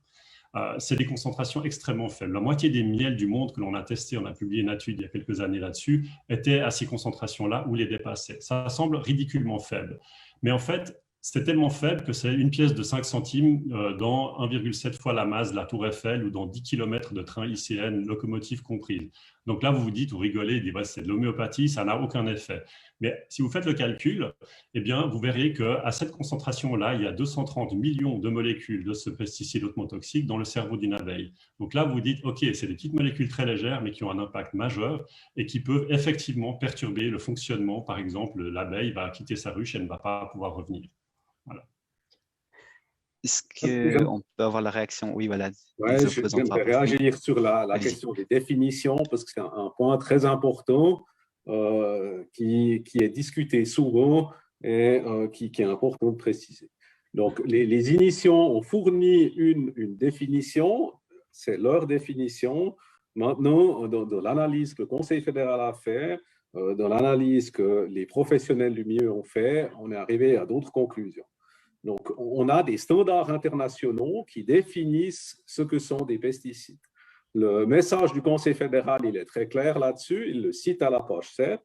C'est des concentrations extrêmement faibles. La moitié des miels du monde que l'on a testé, on a publié une étude il y a quelques années là-dessus, étaient à ces concentrations-là ou les dépassaient. Ça semble ridiculement faible. Mais en fait, c'est tellement faible que c'est une pièce de 5 centimes dans 1,7 fois la masse de la Tour Eiffel ou dans 10 km de train ICN, locomotive comprise. Donc là, vous vous dites, vous rigolez, vous dites, c'est de l'homéopathie, ça n'a aucun effet. Mais si vous faites le calcul, eh bien, vous verrez qu'à cette concentration-là, il y a 230 millions de molécules de ce pesticide hautement toxique dans le cerveau d'une abeille. Donc là, vous vous dites, OK, c'est des petites molécules très légères, mais qui ont un impact majeur et qui peuvent effectivement perturber le fonctionnement. Par exemple, l'abeille va quitter sa ruche et ne va pas pouvoir revenir. Voilà. Est-ce qu'on peut avoir la réaction? Oui, voilà. Ouais, j'aimerais réagir sur la question des définitions parce que c'est un point très important qui est discuté souvent et qui est important de préciser. Donc, les initiants ont fourni une définition, c'est leur définition. Maintenant, dans l'analyse que le Conseil fédéral a fait, dans l'analyse que les professionnels du milieu ont fait, on est arrivé à d'autres conclusions. Donc, on a des standards internationaux qui définissent ce que sont des pesticides. Le message du Conseil fédéral, il est très clair là-dessus. Il le cite à la page 7.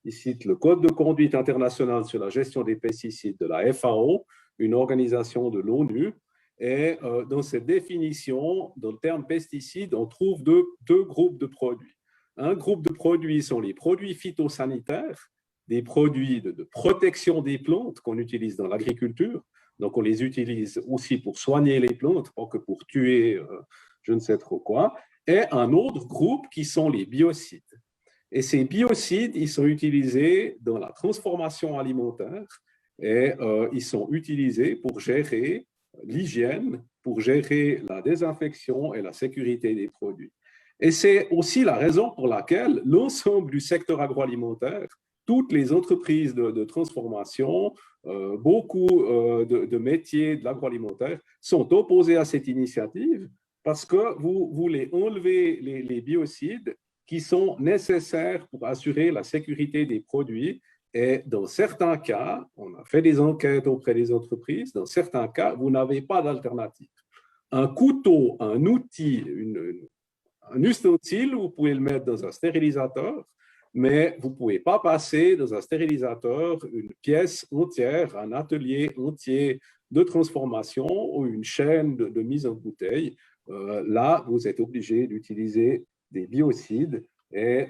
Il cite le Code de conduite international sur la gestion des pesticides de la FAO, une organisation de l'ONU. Et dans cette définition, dans le terme pesticide, on trouve deux groupes de produits. Un groupe de produits sont les produits phytosanitaires, des produits de protection des plantes qu'on utilise dans l'agriculture. Donc, on les utilise aussi pour soigner les plantes, pas que pour tuer je ne sais trop quoi. Et un autre groupe qui sont les biocides. Et ces biocides, ils sont utilisés dans la transformation alimentaire et ils sont utilisés pour gérer l'hygiène, pour gérer la désinfection et la sécurité des produits. Et c'est aussi la raison pour laquelle l'ensemble du secteur agroalimentaire, toutes les entreprises de transformation, beaucoup de métiers de l'agroalimentaire sont opposés à cette initiative parce que vous voulez enlever les biocides qui sont nécessaires pour assurer la sécurité des produits. Et dans certains cas, on a fait des enquêtes auprès des entreprises, dans certains cas, vous n'avez pas d'alternative. Un couteau, un outil, un ustensile, vous pouvez le mettre dans un stérilisateur, mais vous ne pouvez pas passer dans un stérilisateur une pièce entière, un atelier entier de transformation ou une chaîne de mise en bouteille. Là, vous êtes obligé d'utiliser des biocides et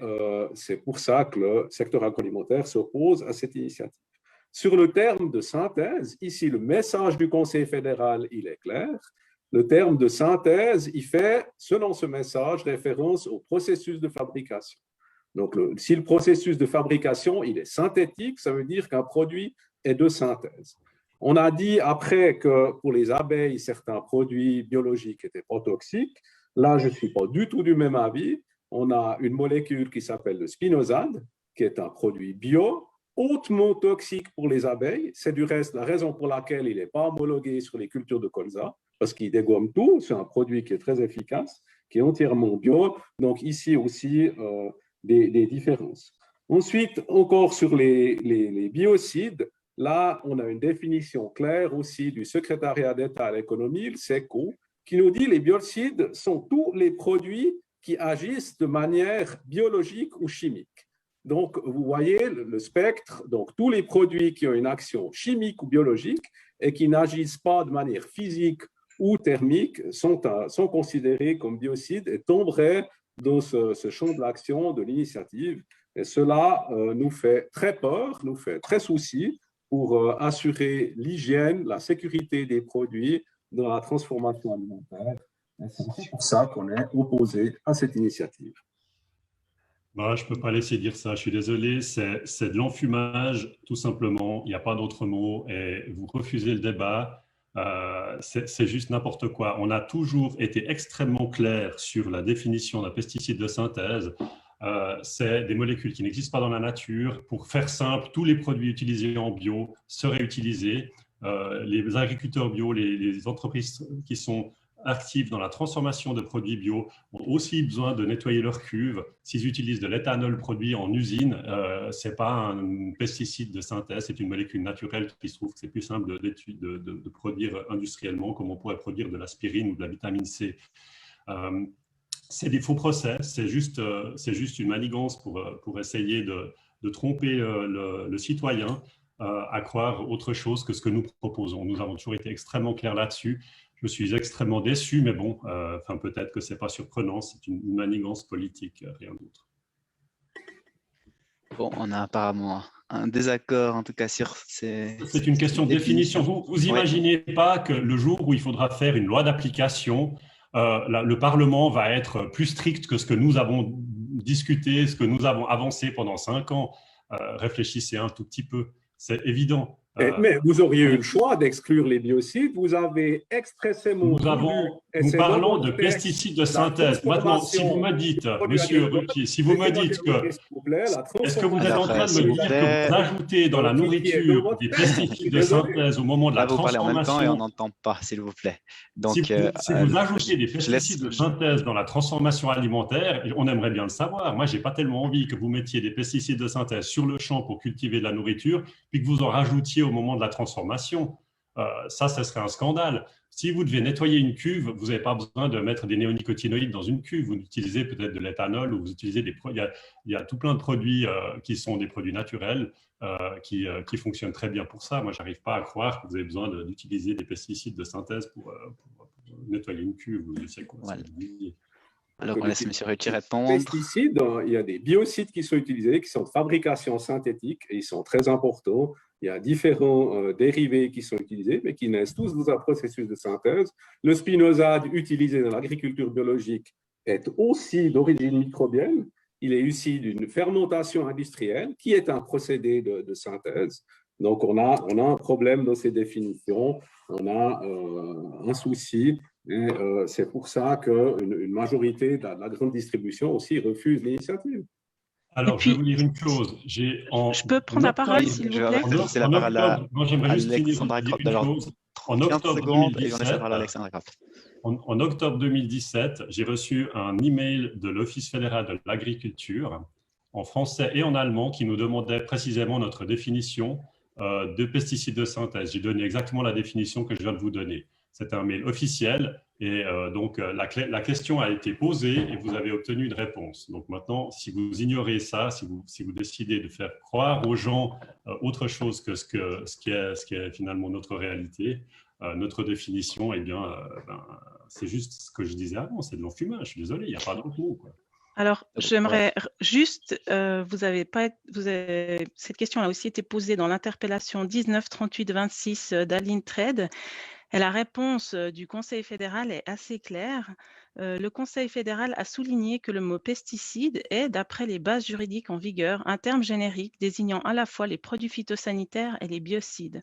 c'est pour ça que le secteur agroalimentaire s'oppose à cette initiative. Sur le terme de synthèse, ici, le message du Conseil fédéral, il est clair. Le terme de synthèse, il fait, selon ce message, référence au processus de fabrication. Donc, si le processus de fabrication, il est synthétique, ça veut dire qu'un produit est de synthèse. On a dit après que pour les abeilles, certains produits biologiques n'étaient pas toxiques. Là, je ne suis pas du tout du même avis. On a une molécule qui s'appelle le spinosade, qui est un produit bio, hautement toxique pour les abeilles. C'est du reste la raison pour laquelle il n'est pas homologué sur les cultures de colza, parce qu'il dégomme tout. C'est un produit qui est très efficace, qui est entièrement bio. Donc ici aussi, des différences. Ensuite, encore sur les biocides, là, on a une définition claire aussi du secrétariat d'État à l'économie, le SECO, qui nous dit que les biocides sont tous les produits qui agissent de manière biologique ou chimique. Donc, vous voyez le spectre, donc tous les produits qui ont une action chimique ou biologique et qui n'agissent pas de manière physique ou thermique sont considérés comme biocides et tomberaient dans ce champ de l'action de l'initiative. Et cela nous fait très peur, nous fait très souci pour assurer l'hygiène, la sécurité des produits dans la transformation alimentaire. C'est pour ça qu'on est opposé à cette initiative. Bah, je ne peux pas laisser dire ça, je suis désolé, c'est de l'enfumage, tout simplement, il n'y a pas d'autre mot, et vous refusez le débat. C'est juste n'importe quoi. On a toujours été extrêmement clair sur la définition d'un pesticide de synthèse. C'est des molécules qui n'existent pas dans la nature. Pour faire simple, tous les produits utilisés en bio seraient utilisés. Les agriculteurs bio, les entreprises qui sont actifs dans la transformation de produits bio ont aussi besoin de nettoyer leurs cuves. S'ils utilisent de l'éthanol produit en usine, ce n'est pas un pesticide de synthèse, c'est une molécule naturelle qui se trouve que c'est plus simple de produire industriellement, comme on pourrait produire de l'aspirine ou de la vitamine C. C'est des faux procès, c'est juste une manigance pour essayer de tromper le citoyen. à croire autre chose que ce que nous proposons. Nous avons toujours été extrêmement clairs là-dessus. Je suis extrêmement déçu, mais bon, peut-être que ce n'est pas surprenant, c'est une manigance politique, rien d'autre. Bon, on a apparemment un désaccord, en tout cas, sur ces... C'est une question de définition. Vous imaginez pas que le jour où il faudra faire une loi d'application, le Parlement va être plus strict que ce que nous avons discuté, ce que nous avons avancé pendant 5 ans. Réfléchissez un tout petit peu, c'est évident. Mais vous auriez eu le choix d'exclure les biocides. Vous avez expressément. Nous parlons de pesticides de synthèse. Maintenant, si vous me dites, monsieur Ruquier, si vous me dites que. Est-ce que vous êtes en train de me dire que vous ajoutez dans la nourriture des pesticides de synthèse au moment de la transformation? Vous parlez en même temps et on n'entend pas, s'il vous plaît. Donc, si vous ajoutez des pesticides de synthèse dans la transformation alimentaire, on aimerait bien le savoir. Moi, je n'ai pas tellement envie que vous mettiez des pesticides de synthèse sur le champ pour cultiver de la nourriture, puis que vous en rajoutiez au moment de la transformation. Ça serait un scandale. Si vous devez nettoyer une cuve, vous n'avez pas besoin de mettre des néonicotinoïdes dans une cuve. Vous utilisez peut-être de l'éthanol ou vous utilisez il y a tout plein de produits qui sont des produits naturels qui fonctionnent très bien pour ça. Moi, je n'arrive pas à croire que vous avez besoin d'utiliser des pesticides de synthèse pour nettoyer une cuve. Voilà. Alors, on laisse M. Ruquier répondre. Pesticides, il y a des biocides qui sont utilisés, qui sont de fabrication synthétique, et ils sont très importants. Il y a différents dérivés qui sont utilisés, mais qui naissent tous dans un processus de synthèse. Le spinosade utilisé dans l'agriculture biologique est aussi d'origine microbienne. Il est issu d'une fermentation industrielle qui est un procédé de synthèse. Donc, on a un problème dans ces définitions, on a un souci. Et c'est pour ça qu'une majorité de la grande distribution aussi refuse l'initiative. Alors, je vais vous dire une chose. Je peux prendre la parole, s'il vous plaît? C'est la parole à Alexandra Kraft. En octobre 2017, j'ai reçu un email de l'Office fédéral de l'agriculture en français et en allemand qui nous demandait précisément notre définition de pesticides de synthèse. J'ai donné exactement la définition que je viens de vous donner. C'est un mail officiel et donc la question a été posée et vous avez obtenu une réponse. Donc maintenant, si vous ignorez ça, si vous décidez de faire croire aux gens autre chose que ce qui est finalement notre réalité, notre définition, eh bien, c'est juste ce que je disais avant, c'est de l'enfumage. Je suis désolé, il n'y a pas d'autre mot, quoi. Alors, j'aimerais juste, cette question a aussi été posée dans l'interpellation 1938-26 d'Aline Trade. Et la réponse du Conseil fédéral est assez claire. Le Conseil fédéral a souligné que le mot pesticide est, d'après les bases juridiques en vigueur, un terme générique désignant à la fois les produits phytosanitaires et les biocides.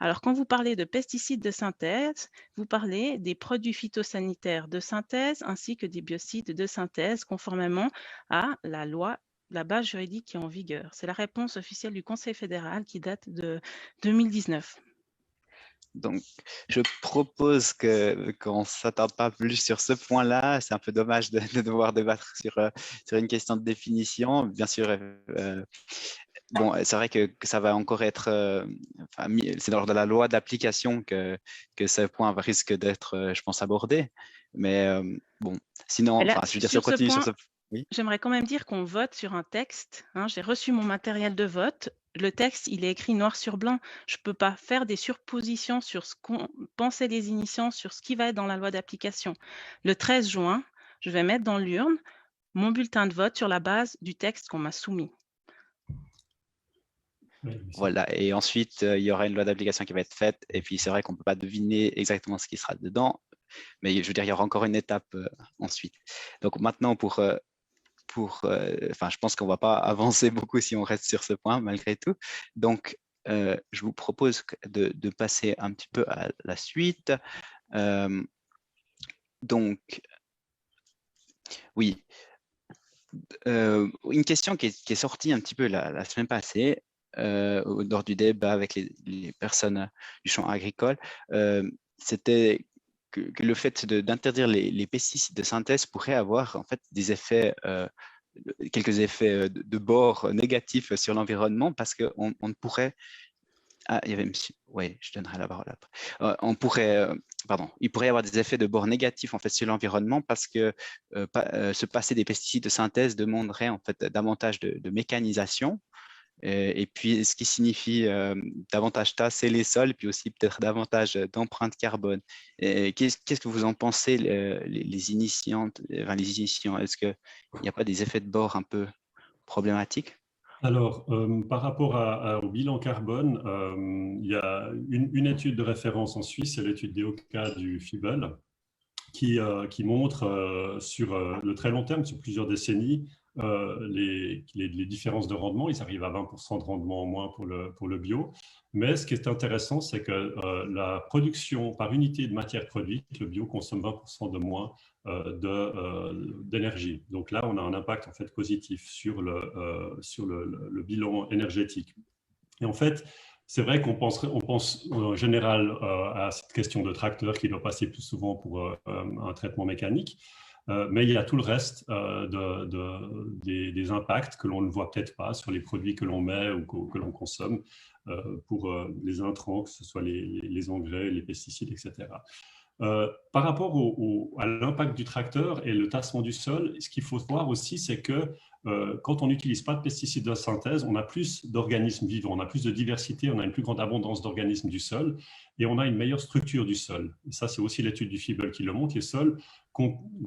Alors, quand vous parlez de pesticides de synthèse, vous parlez des produits phytosanitaires de synthèse ainsi que des biocides de synthèse, conformément à la loi, la base juridique qui est en vigueur. C'est la réponse officielle du Conseil fédéral qui date de 2019. Donc, je propose qu'on ne s'attarde pas plus sur ce point-là. C'est un peu dommage de devoir débattre sur une question de définition. Bien sûr, bon, c'est vrai que ça va encore être… c'est lors de la loi d'application que ce point risque d'être, je pense, abordé. Mais bon, sinon, là, je veux dire, si on continue sur ce… Oui. J'aimerais quand même dire qu'on vote sur un texte. J'ai reçu mon matériel de vote. Le texte, il est écrit noir sur blanc. Je ne peux pas faire des suppositions sur ce qu'ont pensé les initiants, sur ce qui va être dans la loi d'application. Le 13 juin, je vais mettre dans l'urne mon bulletin de vote sur la base du texte qu'on m'a soumis. Voilà, et ensuite, il y aura une loi d'application qui va être faite. Et puis, c'est vrai qu'on ne peut pas deviner exactement ce qui sera dedans. Mais je veux dire, il y aura encore une étape ensuite. Donc maintenant, je pense qu'on ne va pas avancer beaucoup si on reste sur ce point, malgré tout. Donc, je vous propose de passer un petit peu à la suite. Donc, oui. Une question qui est sortie un petit peu la semaine passée, lors du débat avec les personnes du champ agricole, c'était que le fait d'interdire les pesticides de synthèse pourrait avoir en fait des effets, quelques effets de bord négatifs sur l'environnement, parce qu'on ne pourrait… Ah, il y avait monsieur… Oui, je donnerai la parole après. Il pourrait y avoir des effets de bord négatifs en fait sur l'environnement, parce que se passer des pesticides de synthèse demanderait en fait davantage de mécanisation. Et puis, ce qui signifie davantage tasser les sols, puis aussi peut-être davantage d'empreinte carbone. Qu'est-ce que vous en pensez, les initiants, est-ce qu'il n'y a pas des effets de bord un peu problématiques? Alors, par rapport au bilan carbone, il y a une étude de référence en Suisse, c'est l'étude DEOCA du FIBEL, qui montre sur le très long terme, sur plusieurs décennies, les différences de rendement. Ils arrivent à 20% de rendement en moins pour le bio. Mais ce qui est intéressant, c'est que la production par unité de matière produite, le bio consomme 20% de moins d'énergie. Donc là, on a un impact en fait positif sur le bilan énergétique. Et en fait, c'est vrai qu'on pense en général à cette question de tracteur qui doit passer plus souvent pour un traitement mécanique, mais il y a tout le reste des impacts que l'on ne voit peut-être pas sur les produits que l'on met ou que l'on consomme pour les intrants, que ce soit les engrais, les pesticides, etc. Par rapport à l'impact du tracteur et le tassement du sol, ce qu'il faut voir aussi, c'est que quand on n'utilise pas de pesticides de synthèse, on a plus d'organismes vivants, on a plus de diversité, on a une plus grande abondance d'organismes du sol et on a une meilleure structure du sol. Et ça, c'est aussi l'étude du FIBEL qui le montre. Les sols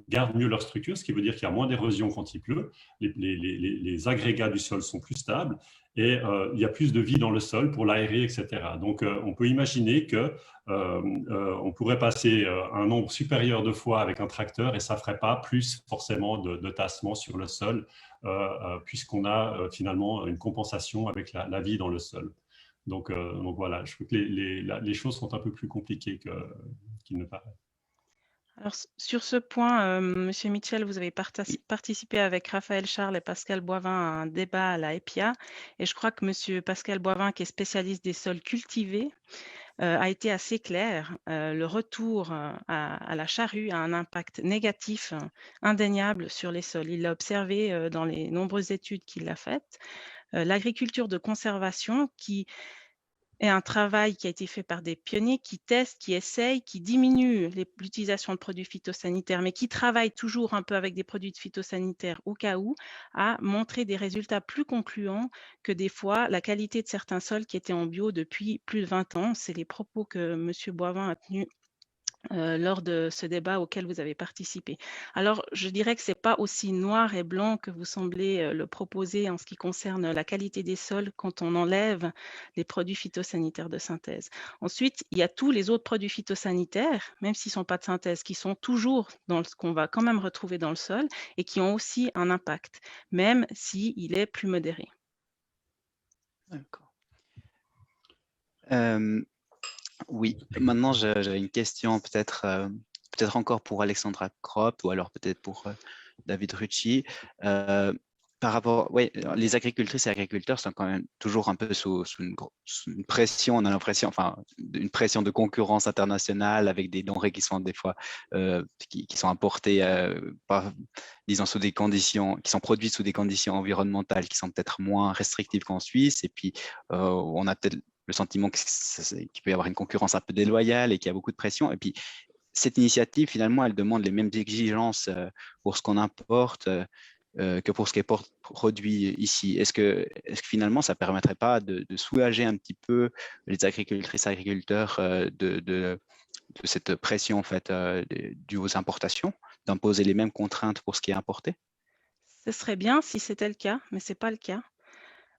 gardent mieux leur structure, ce qui veut dire qu'il y a moins d'érosion quand il pleut. Les agrégats du sol sont plus stables et il y a plus de vie dans le sol pour l'aérer, etc. Donc, on peut imaginer que on pourrait passer un nombre supérieur de fois avec un tracteur et ça ne ferait pas plus forcément de tassement sur le sol puisqu'on a finalement une compensation avec la vie dans le sol. Donc voilà, je trouve que les choses sont un peu plus compliquées qu'il ne paraît. Alors, sur ce point, Monsieur Mitchell, vous avez participé avec Raphaël Charles et Pascal Boivin à un débat à la EPIA. Et je crois que Monsieur Pascal Boivin, qui est spécialiste des sols cultivés, a été assez clair. Le retour à la charrue a un impact négatif indéniable sur les sols. Il l'a observé dans les nombreuses études qu'il a faites. L'agriculture de conservation, qui est un travail qui a été fait par des pionniers qui testent, qui essayent, qui diminuent l'utilisation de produits phytosanitaires, mais qui travaillent toujours un peu avec des produits phytosanitaires au cas où, a montré des résultats plus concluants que des fois la qualité de certains sols qui étaient en bio depuis plus de 20 ans. C'est les propos que M. Boivin a tenus lors de ce débat auquel vous avez participé. Alors, je dirais que ce n'est pas aussi noir et blanc que vous semblez le proposer en ce qui concerne la qualité des sols quand on enlève les produits phytosanitaires de synthèse. Ensuite, il y a tous les autres produits phytosanitaires, même s'ils ne sont pas de synthèse, qui sont toujours dans ce qu'on va quand même retrouver dans le sol et qui ont aussi un impact, même s'il est plus modéré. D'accord. Oui, maintenant j'avais une question peut-être encore pour Alexandra Kropp ou alors peut-être pour David Rucci. Par rapport, oui, les agricultrices et agriculteurs sont quand même toujours un peu sous une pression, on a l'impression, enfin, une pression de concurrence internationale avec des denrées qui sont des fois qui sont importées disons sous des conditions, qui sont produites sous des conditions environnementales qui sont peut-être moins restrictives qu'en Suisse. Et puis on a peut-être le sentiment qu'il peut y avoir une concurrence un peu déloyale et qu'il y a beaucoup de pression. Et puis, cette initiative, finalement, elle demande les mêmes exigences pour ce qu'on importe que pour ce qui est produit ici. Est-ce que finalement, ça ne permettrait pas de soulager un petit peu les agricultrices et agriculteurs de cette pression en fait, due aux importations, d'imposer les mêmes contraintes pour ce qui est importé? Ce serait bien si c'était le cas, mais ce n'est pas le cas.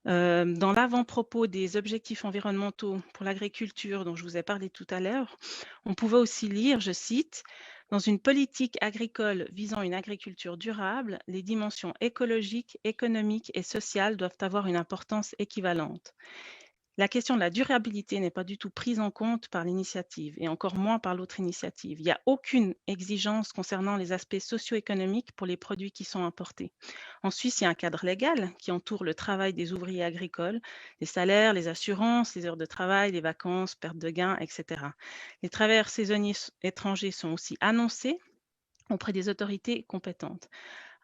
Dans l'avant-propos des objectifs environnementaux pour l'agriculture dont je vous ai parlé tout à l'heure, on pouvait aussi lire, je cite, « Dans une politique agricole visant une agriculture durable, les dimensions écologiques, économiques et sociales doivent avoir une importance équivalente. » La question de la durabilité n'est pas du tout prise en compte par l'initiative et encore moins par l'autre initiative. Il n'y a aucune exigence concernant les aspects socio-économiques pour les produits qui sont importés. En Suisse, il y a un cadre légal qui entoure le travail des ouvriers agricoles, les salaires, les assurances, les heures de travail, les vacances, perte de gains, etc. Les travailleurs saisonniers étrangers sont aussi annoncés auprès des autorités compétentes.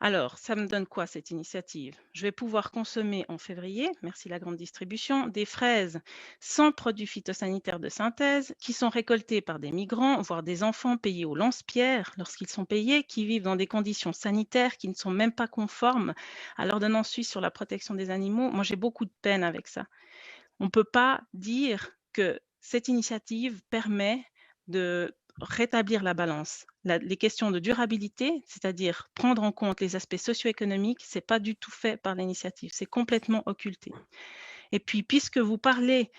Alors, ça me donne quoi cette initiative? Je vais pouvoir consommer en février, merci la grande distribution, des fraises sans produits phytosanitaires de synthèse qui sont récoltées par des migrants, voire des enfants payés au lance-pierre lorsqu'ils sont payés, qui vivent dans des conditions sanitaires qui ne sont même pas conformes à l'ordonnance suisse sur la protection des animaux. Moi, j'ai beaucoup de peine avec ça. On ne peut pas dire que cette initiative permet de rétablir la balance. Les questions de durabilité, c'est-à-dire prendre en compte les aspects socio-économiques, ce n'est pas du tout fait par l'initiative, c'est complètement occulté. Et puis, puisque vous parlez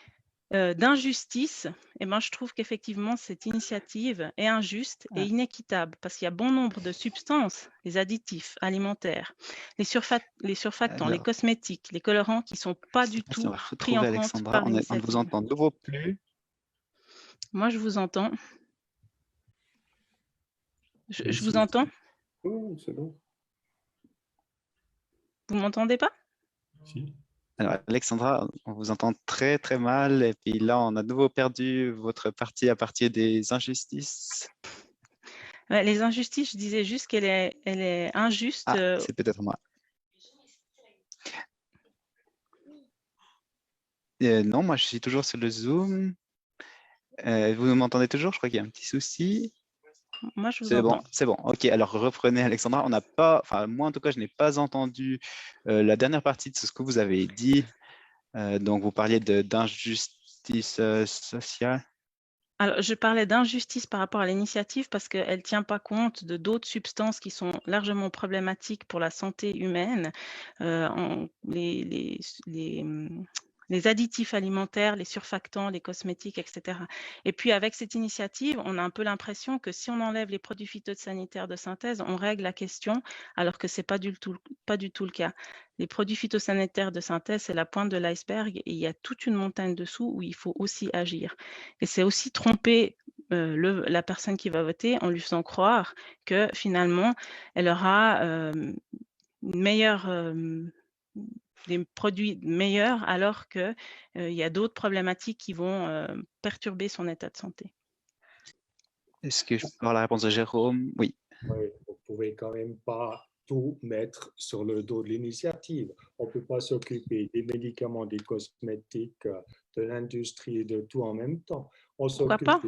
d'injustice, eh ben, je trouve qu'effectivement, cette initiative est injuste et inéquitable parce qu'il y a bon nombre de substances, les additifs alimentaires, les surfactants, les cosmétiques, les colorants qui ne sont pas du tout pris en compte par l'initiative. On ne vous entend de nouveau plus. Moi, je vous entends. Je vous entends? Oui, c'est bon. Vous ne m'entendez pas? Si. Alors, Alexandra, on vous entend très très mal et puis là, on a de nouveau perdu votre partie à partir des injustices. Ouais, les injustices, je disais juste qu'elle est injuste. Ah, c'est peut-être moi. Non, moi je suis toujours sur le Zoom. Vous m'entendez toujours? Je crois qu'il y a un petit souci. Moi, je vous entends. C'est bon. Ok, alors reprenez, Alexandra. On n'a pas, enfin moi en tout cas, je n'ai pas entendu la dernière partie de ce que vous avez dit. Donc vous parliez d'injustice sociale. Alors, je parlais d'injustice par rapport à l'initiative parce qu'elle ne tient pas compte de d'autres substances qui sont largement problématiques pour la santé humaine. Les additifs alimentaires, les surfactants, les cosmétiques, etc. Et puis, avec cette initiative, on a un peu l'impression que si on enlève les produits phytosanitaires de synthèse, on règle la question, alors que ce n'est pas du tout le cas. Les produits phytosanitaires de synthèse, c'est la pointe de l'iceberg et il y a toute une montagne dessous où il faut aussi agir. Et c'est aussi tromper la personne qui va voter en lui faisant croire que finalement, elle aura une meilleure... des produits meilleurs alors qu'il y a d'autres problématiques qui vont perturber son état de santé. Est-ce que je peux avoir la réponse de Jérôme? Oui. Oui, vous ne pouvez quand même pas tout mettre sur le dos de l'initiative. On ne peut pas s'occuper des médicaments, des cosmétiques, de l'industrie et de tout en même temps. On s'occupe pas?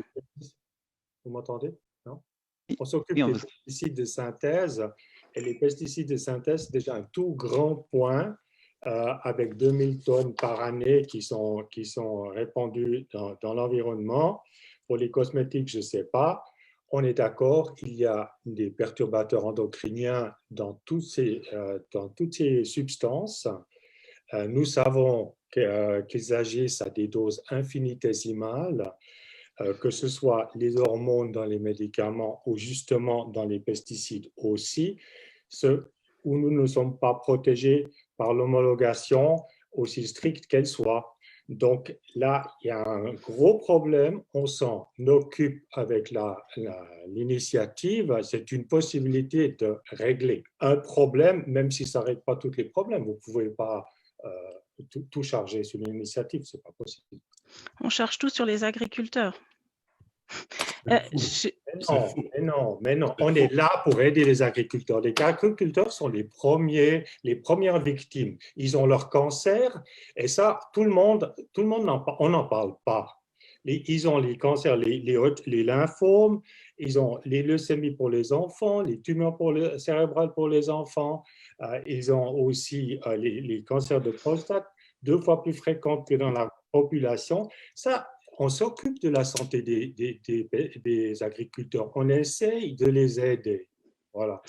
Vous m'entendez? Non? Oui. On s'occupe des pesticides de synthèse. Et les pesticides de synthèse, c'est déjà un tout grand point avec 2000 tonnes par année qui sont répandues dans l'environnement. Pour les cosmétiques, je ne sais pas. On est d'accord, il y a des perturbateurs endocriniens dans toutes ces substances. Nous savons qu'ils agissent à des doses infinitésimales, que ce soit les hormones dans les médicaments ou justement dans les pesticides aussi, où nous ne sommes pas protégés par l'homologation aussi stricte qu'elle soit. Donc là, il y a un gros problème. On s'en occupe avec l'initiative. C'est une possibilité de régler un problème, même si ça ne règle pas tous les problèmes. Vous ne pouvez pas tout charger sur l'initiative, ce n'est pas possible. On charge tout sur les agriculteurs. Mais non, on est là pour aider les agriculteurs. Les agriculteurs sont les premières victimes. Ils ont leur cancer et ça, tout le monde on n'en parle pas. Ils ont les cancers, les lymphomes, ils ont les leucémies pour les enfants, les tumeurs cérébrales pour les enfants, ils ont aussi les cancers de prostate, 2 fois plus fréquents que dans la population. Ça, on s'occupe de la santé des agriculteurs. On essaye de les aider. Voilà.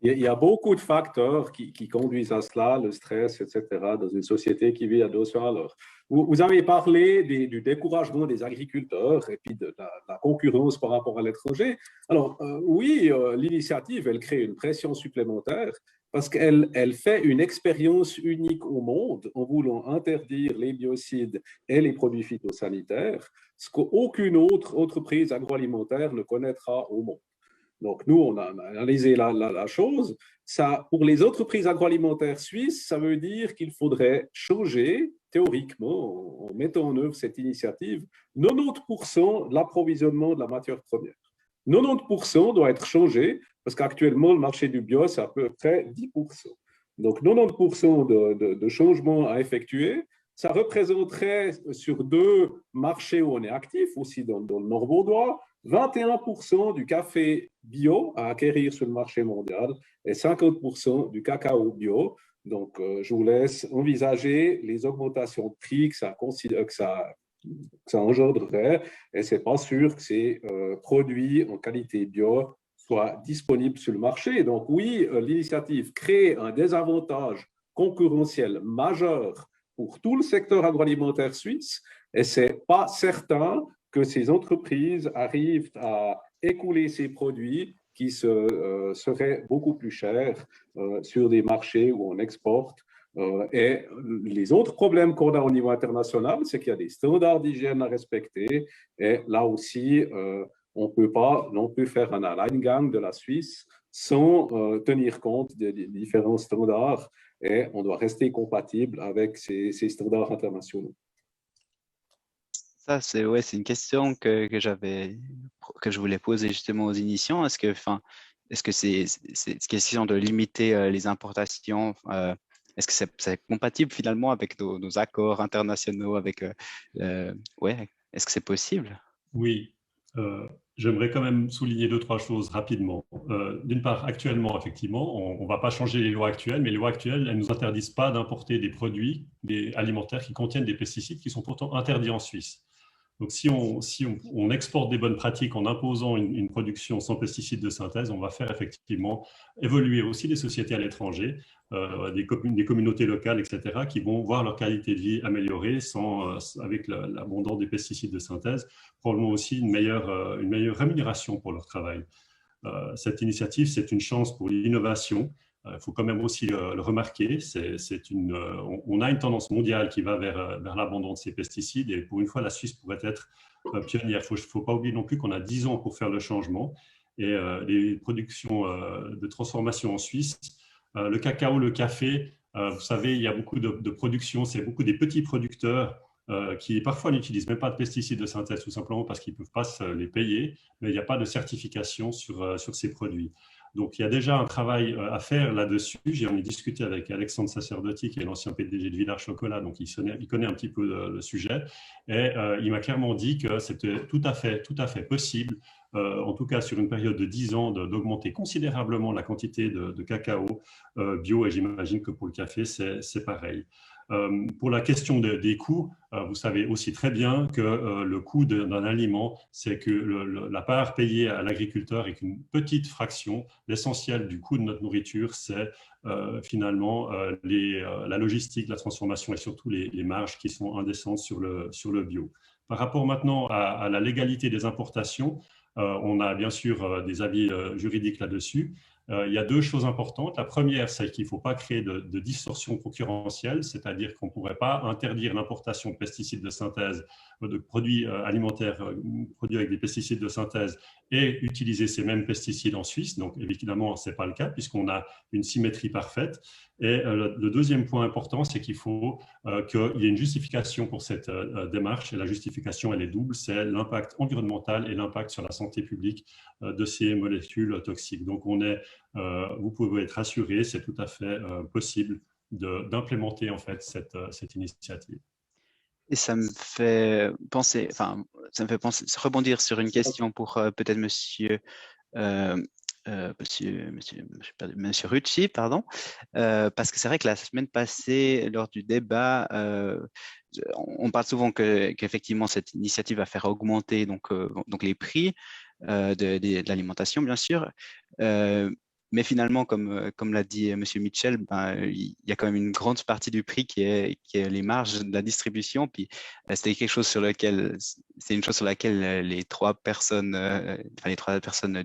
Il y a beaucoup de facteurs qui conduisent à cela, le stress, etc., dans une société qui vit à 200 à l'heure. Vous avez parlé du découragement des agriculteurs et puis de la concurrence par rapport à l'étranger. Alors, oui, l'initiative, elle crée une pression supplémentaire parce qu'elle fait une expérience unique au monde en voulant interdire les biocides et les produits phytosanitaires, ce qu'aucune autre entreprise agroalimentaire ne connaîtra au monde. Donc, nous, on a analysé la chose. Ça, pour les entreprises agroalimentaires suisses, ça veut dire qu'il faudrait changer, théoriquement, en mettant en œuvre cette initiative, 90% de l'approvisionnement de la matière première. 90% doit être changé parce qu'actuellement, le marché du bio, c'est à peu près 10%. Donc, 90% de changements à effectuer, ça représenterait sur 2 marchés où on est actif, aussi dans le Nord Vaudois, 21% du café bio à acquérir sur le marché mondial et 50% du cacao bio. Donc, je vous laisse envisager les augmentations de prix que ça engendrerait, et ce n'est pas sûr que ces produits en qualité bio soient disponibles sur le marché. Donc oui, l'initiative crée un désavantage concurrentiel majeur pour tout le secteur agroalimentaire suisse, et ce n'est pas certain que ces entreprises arrivent à écouler ces produits qui seraient beaucoup plus chers sur des marchés où on exporte. Et les autres problèmes qu'on a au niveau international, c'est qu'il y a des standards d'hygiène à respecter. Et là aussi, on ne peut pas non plus faire un Alleingang de la Suisse sans tenir compte des différents standards. Et on doit rester compatible avec ces standards internationaux. Ça, c'est une question que je voulais poser justement aux initiants. Est-ce que c'est question de limiter les importations? Est-ce que c'est compatible finalement avec nos accords internationaux avec, est-ce que c'est possible? Oui, j'aimerais quand même souligner 2-3 choses rapidement. D'une part, actuellement, effectivement, on ne va pas changer les lois actuelles, mais les lois actuelles, elles ne nous interdisent pas d'importer des produits alimentaires qui contiennent des pesticides qui sont pourtant interdits en Suisse. Donc, si on exporte des bonnes pratiques en imposant une production sans pesticides de synthèse, on va faire effectivement évoluer aussi les sociétés à l'étranger, des communautés locales, etc., qui vont voir leur qualité de vie améliorée avec l'abondance des pesticides de synthèse, probablement aussi une meilleure rémunération pour leur travail. Cette initiative, c'est une chance pour l'innovation. Il faut quand même aussi le remarquer, on a une tendance mondiale qui va vers l'abandon de ces pesticides, et pour une fois, la Suisse pourrait être pionnière. Il ne faut pas oublier non plus qu'on a 10 ans pour faire le changement, et les productions de transformation en Suisse, le cacao, le café, vous savez, il y a beaucoup de production, c'est beaucoup des petits producteurs qui parfois n'utilisent même pas de pesticides de synthèse, tout simplement parce qu'ils ne peuvent pas se les payer, mais il n'y a pas de certification sur ces produits. Donc, il y a déjà un travail à faire là-dessus. J'en ai discuté avec Alexandre Sacerdotti, qui est l'ancien PDG de Villars Chocolat, donc il connaît un petit peu le sujet. Et il m'a clairement dit que c'était tout à fait possible, en tout cas sur une période de 10 ans, d'augmenter considérablement la quantité de cacao bio, et j'imagine que pour le café, c'est pareil. Pour la question des coûts, vous savez aussi très bien que le coût d'un aliment, c'est que la part payée à l'agriculteur est qu'une petite fraction. L'essentiel du coût de notre nourriture, c'est finalement la logistique, la transformation et surtout les marges qui sont indécentes sur le bio. Par rapport maintenant à la légalité des importations, on a bien sûr des avis juridiques là-dessus. Il y a 2 choses importantes. La première, c'est qu'il ne faut pas créer de distorsion concurrentielle, c'est-à-dire qu'on ne pourrait pas interdire l'importation de pesticides de synthèse, de produits alimentaires produits avec des pesticides de synthèse, et utiliser ces mêmes pesticides en Suisse. Donc, évidemment, ce n'est pas le cas puisqu'on a une symétrie parfaite. Et le deuxième point important, c'est qu'il faut qu'il y ait une justification pour cette démarche. Et la justification, elle est double, c'est l'impact environnemental et l'impact sur la santé publique de ces molécules toxiques. Donc, vous pouvez être assuré, c'est tout à fait possible d'implémenter en fait cette initiative. Et ça me fait rebondir sur une question pour peut-être monsieur Rucci, pardon, parce que c'est vrai que la semaine passée, lors du débat, on parle souvent qu'effectivement cette initiative va faire augmenter donc les prix de l'alimentation, bien sûr. Mais finalement, comme l'a dit M. Mitchell, il y a quand même une grande partie du prix qui est les marges de la distribution. Puis c'était une chose sur laquelle les 3 personnes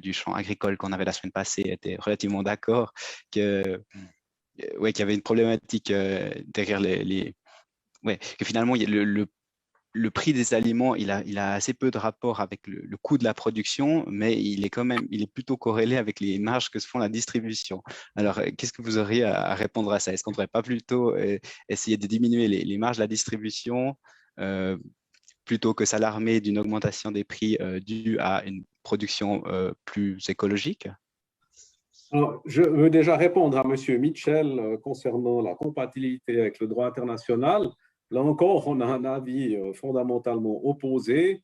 du champ agricole qu'on avait la semaine passée étaient relativement d'accord qu'il y avait une problématique derrière que finalement le prix des aliments, il a assez peu de rapport avec le coût de la production, mais il est plutôt corrélé avec les marges que se font la distribution. Alors, qu'est-ce que vous auriez à répondre à ça? Est-ce qu'on ne devrait pas plutôt essayer de diminuer les marges de la distribution plutôt que s'alarmer d'une augmentation des prix due à une production plus écologique? Alors, je veux déjà répondre à M. Mitchell concernant la compatibilité avec le droit international. Là encore, on a un avis fondamentalement opposé.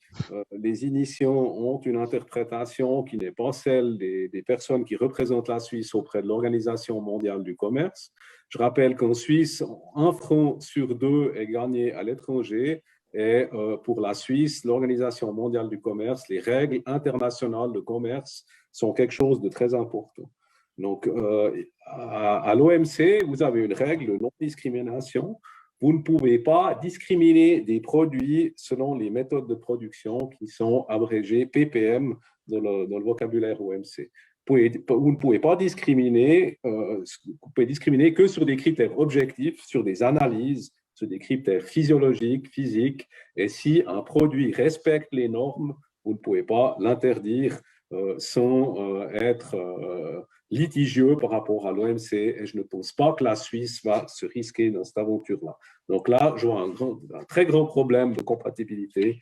Les initiants ont une interprétation qui n'est pas celle des personnes qui représentent la Suisse auprès de l'Organisation mondiale du commerce. Je rappelle qu'en Suisse, 1 franc sur 2 est gagné à l'étranger. Et pour la Suisse, l'Organisation mondiale du commerce, les règles internationales de commerce sont quelque chose de très important. Donc, à l'OMC, vous avez une règle de non-discrimination. Vous ne pouvez pas discriminer des produits selon les méthodes de production qui sont abrégées PPM dans le vocabulaire OMC. Vous ne pouvez pas discriminer, vous pouvez discriminer que sur des critères objectifs, sur des analyses, sur des critères physiologiques, physiques. Et si un produit respecte les normes, vous ne pouvez pas l'interdire sans être litigieux par rapport à l'OMC, et je ne pense pas que la Suisse va se risquer dans cette aventure-là. Donc là, je vois un très grand problème de compatibilité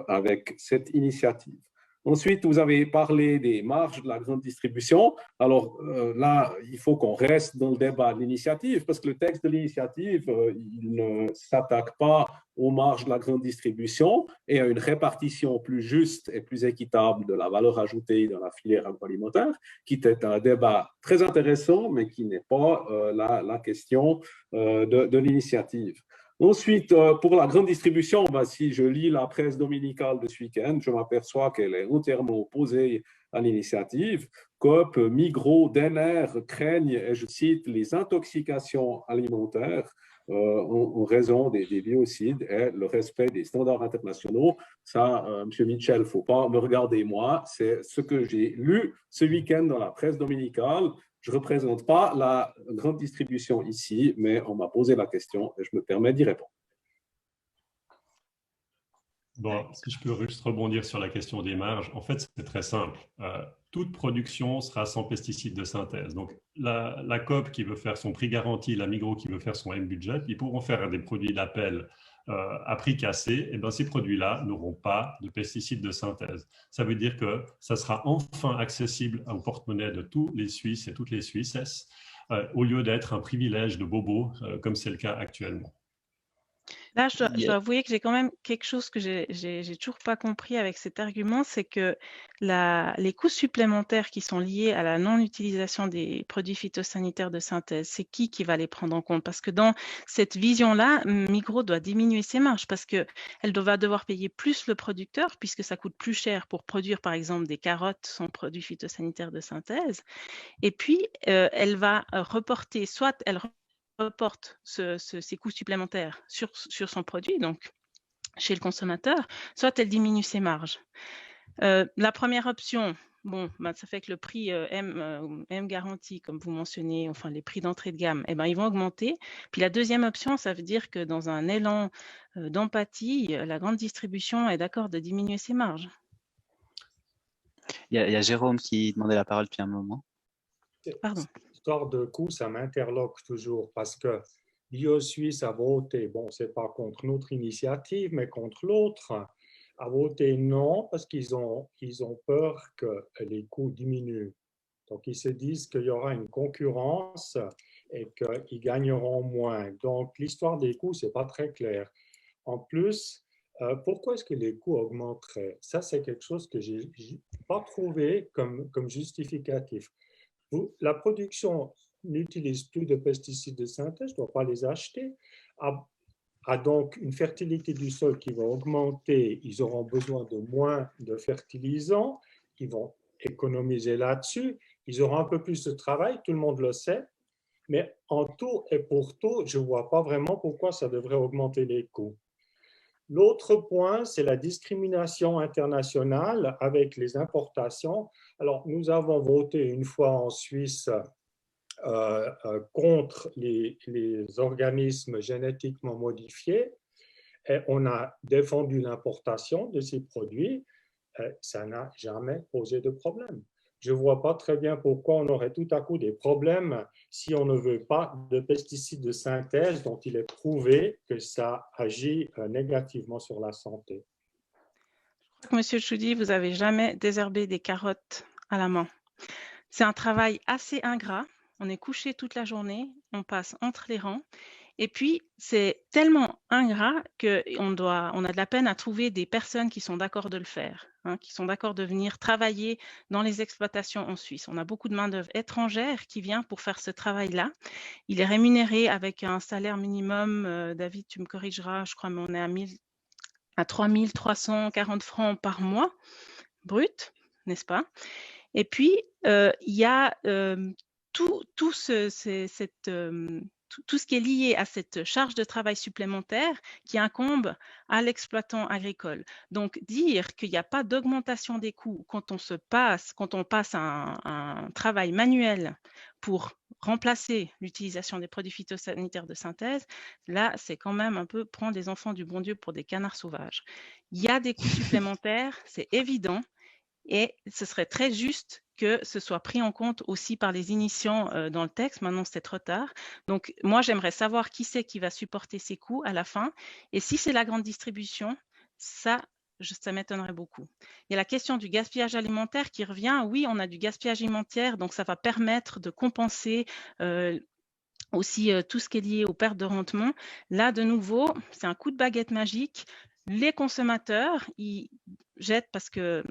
avec cette initiative. Ensuite, vous avez parlé des marges de la grande distribution. Alors là, il faut qu'on reste dans le débat de l'initiative, parce que le texte de l'initiative, il ne s'attaque pas aux marges de la grande distribution et à une répartition plus juste et plus équitable de la valeur ajoutée dans la filière agroalimentaire, qui est un débat très intéressant, mais qui n'est pas la question de l'initiative. Ensuite, pour la grande distribution, si je lis la presse dominicale de ce week-end, je m'aperçois qu'elle est entièrement opposée à l'initiative. Coop, Migros, Denner craignent, et je cite, les intoxications alimentaires en raison des biocides et le respect des standards internationaux. Ça, M. Mitchell, il ne faut pas me regarder moi, c'est ce que j'ai lu ce week-end dans la presse dominicale. Je ne représente pas la grande distribution ici, mais on m'a posé la question et je me permets d'y répondre. Bon, si je peux juste rebondir sur la question des marges, en fait, c'est très simple. Toute production sera sans pesticides de synthèse. Donc, la Coop qui veut faire son prix garanti, la Migros qui veut faire son M-Budget, ils pourront faire des produits d'appel à prix cassé. Et bien, ces produits-là n'auront pas de pesticides de synthèse. Ça veut dire que ça sera enfin accessible au porte-monnaie de tous les Suisses et toutes les Suissesses, au lieu d'être un privilège de bobo, comme c'est le cas actuellement. Là, je dois avouer que j'ai quand même quelque chose que j'ai toujours pas compris avec cet argument, c'est que les coûts supplémentaires qui sont liés à la non-utilisation des produits phytosanitaires de synthèse, c'est qui va les prendre en compte? Parce que dans cette vision-là, Migros doit diminuer ses marges parce qu'elle va devoir payer plus le producteur puisque ça coûte plus cher pour produire, par exemple, des carottes sans produits phytosanitaires de synthèse. Et puis, elle va reporter, soit elle reporte ces coûts supplémentaires sur son produit, donc chez le consommateur, soit elle diminue ses marges. La première option, bon, ça fait que le prix M garanti, comme vous mentionnez, enfin les prix d'entrée de gamme, ils vont augmenter. Puis la deuxième option, ça veut dire que dans un élan d'empathie, la grande distribution est d'accord de diminuer ses marges. Il y a Jérôme qui demandait la parole depuis un moment. Pardon. Histoire de coût, ça m'interloque toujours parce que BioSuisse a voté, bon, c'est pas contre notre initiative, mais contre l'autre, a voté non parce qu'ils ont peur que les coûts diminuent. Donc, ils se disent qu'il y aura une concurrence et qu'ils gagneront moins. Donc, l'histoire des coûts, c'est pas très clair. En plus, pourquoi est-ce que les coûts augmenteraient? Ça, c'est quelque chose que j'ai pas trouvé comme justificatif. La production n'utilise plus de pesticides de synthèse, ne doit pas les acheter, a donc une fertilité du sol qui va augmenter, ils auront besoin de moins de fertilisants, ils vont économiser là-dessus, ils auront un peu plus de travail, tout le monde le sait, mais en tout et pour tout, je ne vois pas vraiment pourquoi ça devrait augmenter les coûts. L'autre point, c'est la discrimination internationale avec les importations. Alors, nous avons voté une fois en Suisse contre les organismes génétiquement modifiés et on a défendu l'importation de ces produits. Ça n'a jamais posé de problème. Je ne vois pas très bien pourquoi on aurait tout à coup des problèmes si on ne veut pas de pesticides de synthèse dont il est prouvé que ça agit négativement sur la santé. Je crois que M. Choudi, vous n'avez jamais désherbé des carottes à la main. C'est un travail assez ingrat. On est couché toute la journée, on passe entre les rangs. Et puis, c'est tellement ingrat qu'on a de la peine à trouver des personnes qui sont d'accord de le faire, hein, qui sont d'accord de venir travailler dans les exploitations en Suisse. On a beaucoup de main-d'œuvre étrangère qui vient pour faire ce travail-là. Il est rémunéré avec un salaire minimum, David, tu me corrigeras, je crois, mais on est à 3 340 francs par mois, brut, n'est-ce pas? Et puis, il y a tout ce qui est lié à cette charge de travail supplémentaire qui incombe à l'exploitant agricole. Donc, dire qu'il n'y a pas d'augmentation des coûts quand on passe un travail manuel pour remplacer l'utilisation des produits phytosanitaires de synthèse, là, c'est quand même un peu prendre les enfants du bon Dieu pour des canards sauvages. Il y a des coûts supplémentaires, c'est évident, et ce serait très juste que ce soit pris en compte aussi par les initiants dans le texte. Maintenant, c'est trop tard. Donc, moi, j'aimerais savoir qui c'est qui va supporter ces coûts à la fin. Et si c'est la grande distribution, ça m'étonnerait beaucoup. Il y a la question du gaspillage alimentaire qui revient. Oui, on a du gaspillage alimentaire, donc ça va permettre de compenser aussi tout ce qui est lié aux pertes de rendement. Là, de nouveau, c'est un coup de baguette magique. Les consommateurs, ils jettent parce que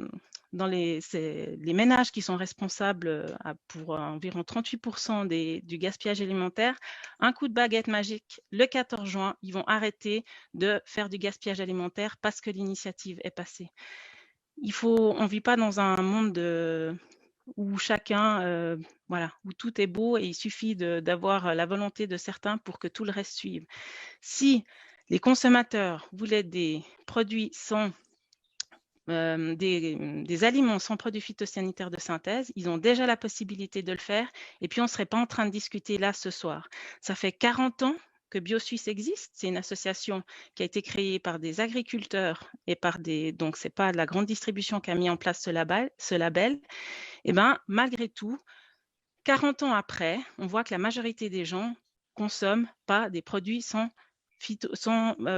c'est les ménages qui sont responsables pour environ 38% du gaspillage alimentaire. Un coup de baguette magique, le 14 juin, ils vont arrêter de faire du gaspillage alimentaire parce que l'initiative est passée. On ne vit pas dans un monde où chacun, où tout est beau et il suffit d'avoir la volonté de certains pour que tout le reste suive. Si les consommateurs voulaient des produits sans des aliments sans produits phytosanitaires de synthèse, ils ont déjà la possibilité de le faire et puis on ne serait pas en train de discuter là ce soir. Ça fait 40 ans que BioSuisse existe, c'est une association qui a été créée par des agriculteurs et donc c'est pas la grande distribution qui a mis en place ce label. Et bien malgré tout, 40 ans après, on voit que la majorité des gens consomment pas des produits sans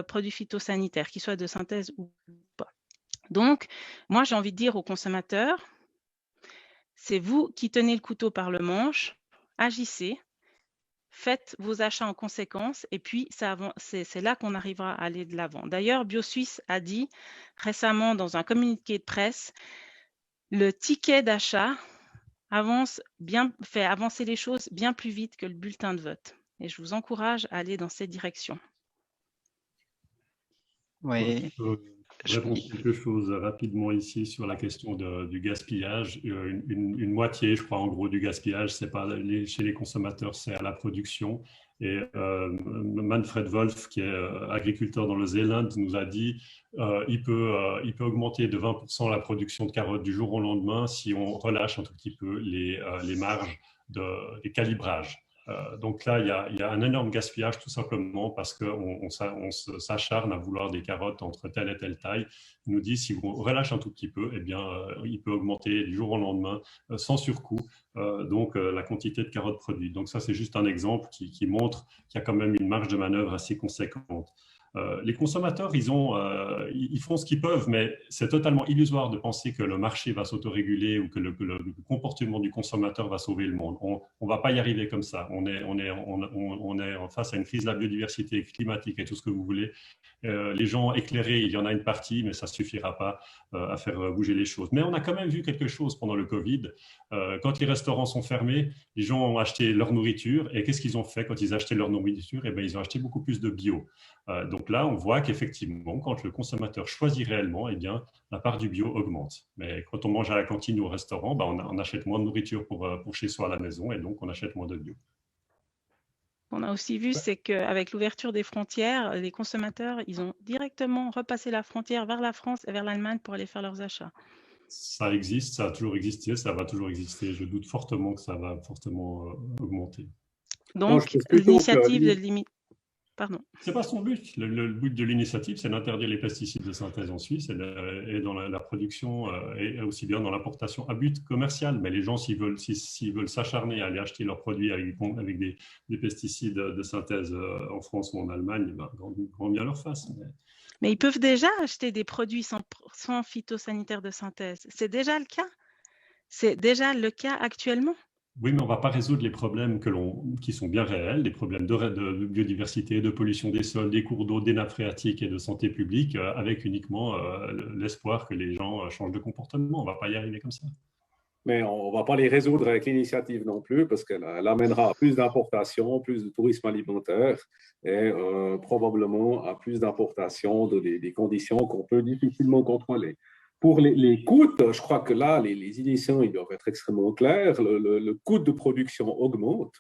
produits phytosanitaires, qu'ils soient de synthèse ou pas. Donc, moi, j'ai envie de dire aux consommateurs, c'est vous qui tenez le couteau par le manche, agissez, faites vos achats en conséquence, et puis c'est là qu'on arrivera à aller de l'avant. D'ailleurs, BioSuisse a dit récemment dans un communiqué de presse, le ticket d'achat fait avancer les choses bien plus vite que le bulletin de vote. Et je vous encourage à aller dans cette direction. Oui. Je réponds quelque chose rapidement ici sur la question du gaspillage. Une moitié, je crois, en gros, du gaspillage, c'est pas chez les consommateurs, c'est à la production. Et Manfred Wolf, qui est agriculteur dans le Zéland, nous a dit il peut augmenter de 20% la production de carottes du jour au lendemain si on relâche un tout petit peu les marges des calibrages. Donc là, il y a un énorme gaspillage tout simplement parce qu'on s'acharne à vouloir des carottes entre telle et telle taille. Il nous dit si vous relâchez un tout petit peu, eh bien, il peut augmenter du jour au lendemain sans surcoût la quantité de carottes produites. Donc ça, c'est juste un exemple qui montre qu'il y a quand même une marge de manœuvre assez conséquente. Les consommateurs, ils font ce qu'ils peuvent, mais c'est totalement illusoire de penser que le marché va s'autoréguler ou que le comportement du consommateur va sauver le monde. On ne va pas y arriver comme ça. On est face à une crise de la biodiversité climatique et tout ce que vous voulez. Les gens éclairés, il y en a une partie, mais ça ne suffira pas à faire bouger les choses. Mais on a quand même vu quelque chose pendant le Covid. Quand les restaurants sont fermés, les gens ont acheté leur nourriture. Et qu'est-ce qu'ils ont fait quand ils achetaient leur nourriture? Eh bien, ils ont acheté beaucoup plus de bio. Donc là, on voit qu'effectivement, quand le consommateur choisit réellement, eh bien, la part du bio augmente. Mais quand on mange à la cantine ou au restaurant, on achète moins de nourriture pour chez soi à la maison et donc on achète moins de bio. On a aussi vu, c'est qu'avec l'ouverture des frontières, les consommateurs, ils ont directement repassé la frontière vers la France et vers l'Allemagne pour aller faire leurs achats. Ça existe, ça a toujours existé, ça va toujours exister. Je doute fortement que ça va fortement augmenter. Donc, l'initiative de limite. Pardon. Ce n'est pas son but. Le but de l'initiative, c'est d'interdire les pesticides de synthèse en Suisse et dans la production et aussi bien dans l'importation à but commercial. Mais les gens, s'ils veulent s'acharner à aller acheter leurs produits avec des pesticides de synthèse en France ou en Allemagne, grand bien leur face. Mais ils peuvent déjà acheter des produits sans phytosanitaires de synthèse. C'est déjà le cas. C'est déjà le cas actuellement? Oui, mais on ne va pas résoudre les problèmes qui sont bien réels, les problèmes de biodiversité, de pollution des sols, des cours d'eau, des nappes phréatiques et de santé publique avec uniquement l'espoir que les gens changent de comportement. On ne va pas y arriver comme ça. Mais on ne va pas les résoudre avec l'initiative non plus, parce qu'elle amènera à plus d'importations, plus de tourisme alimentaire et probablement à plus d'importations des conditions qu'on peut difficilement contrôler. Pour les coûts, je crois que là, les initiants, ils doivent être extrêmement clairs. Le coût de production augmente.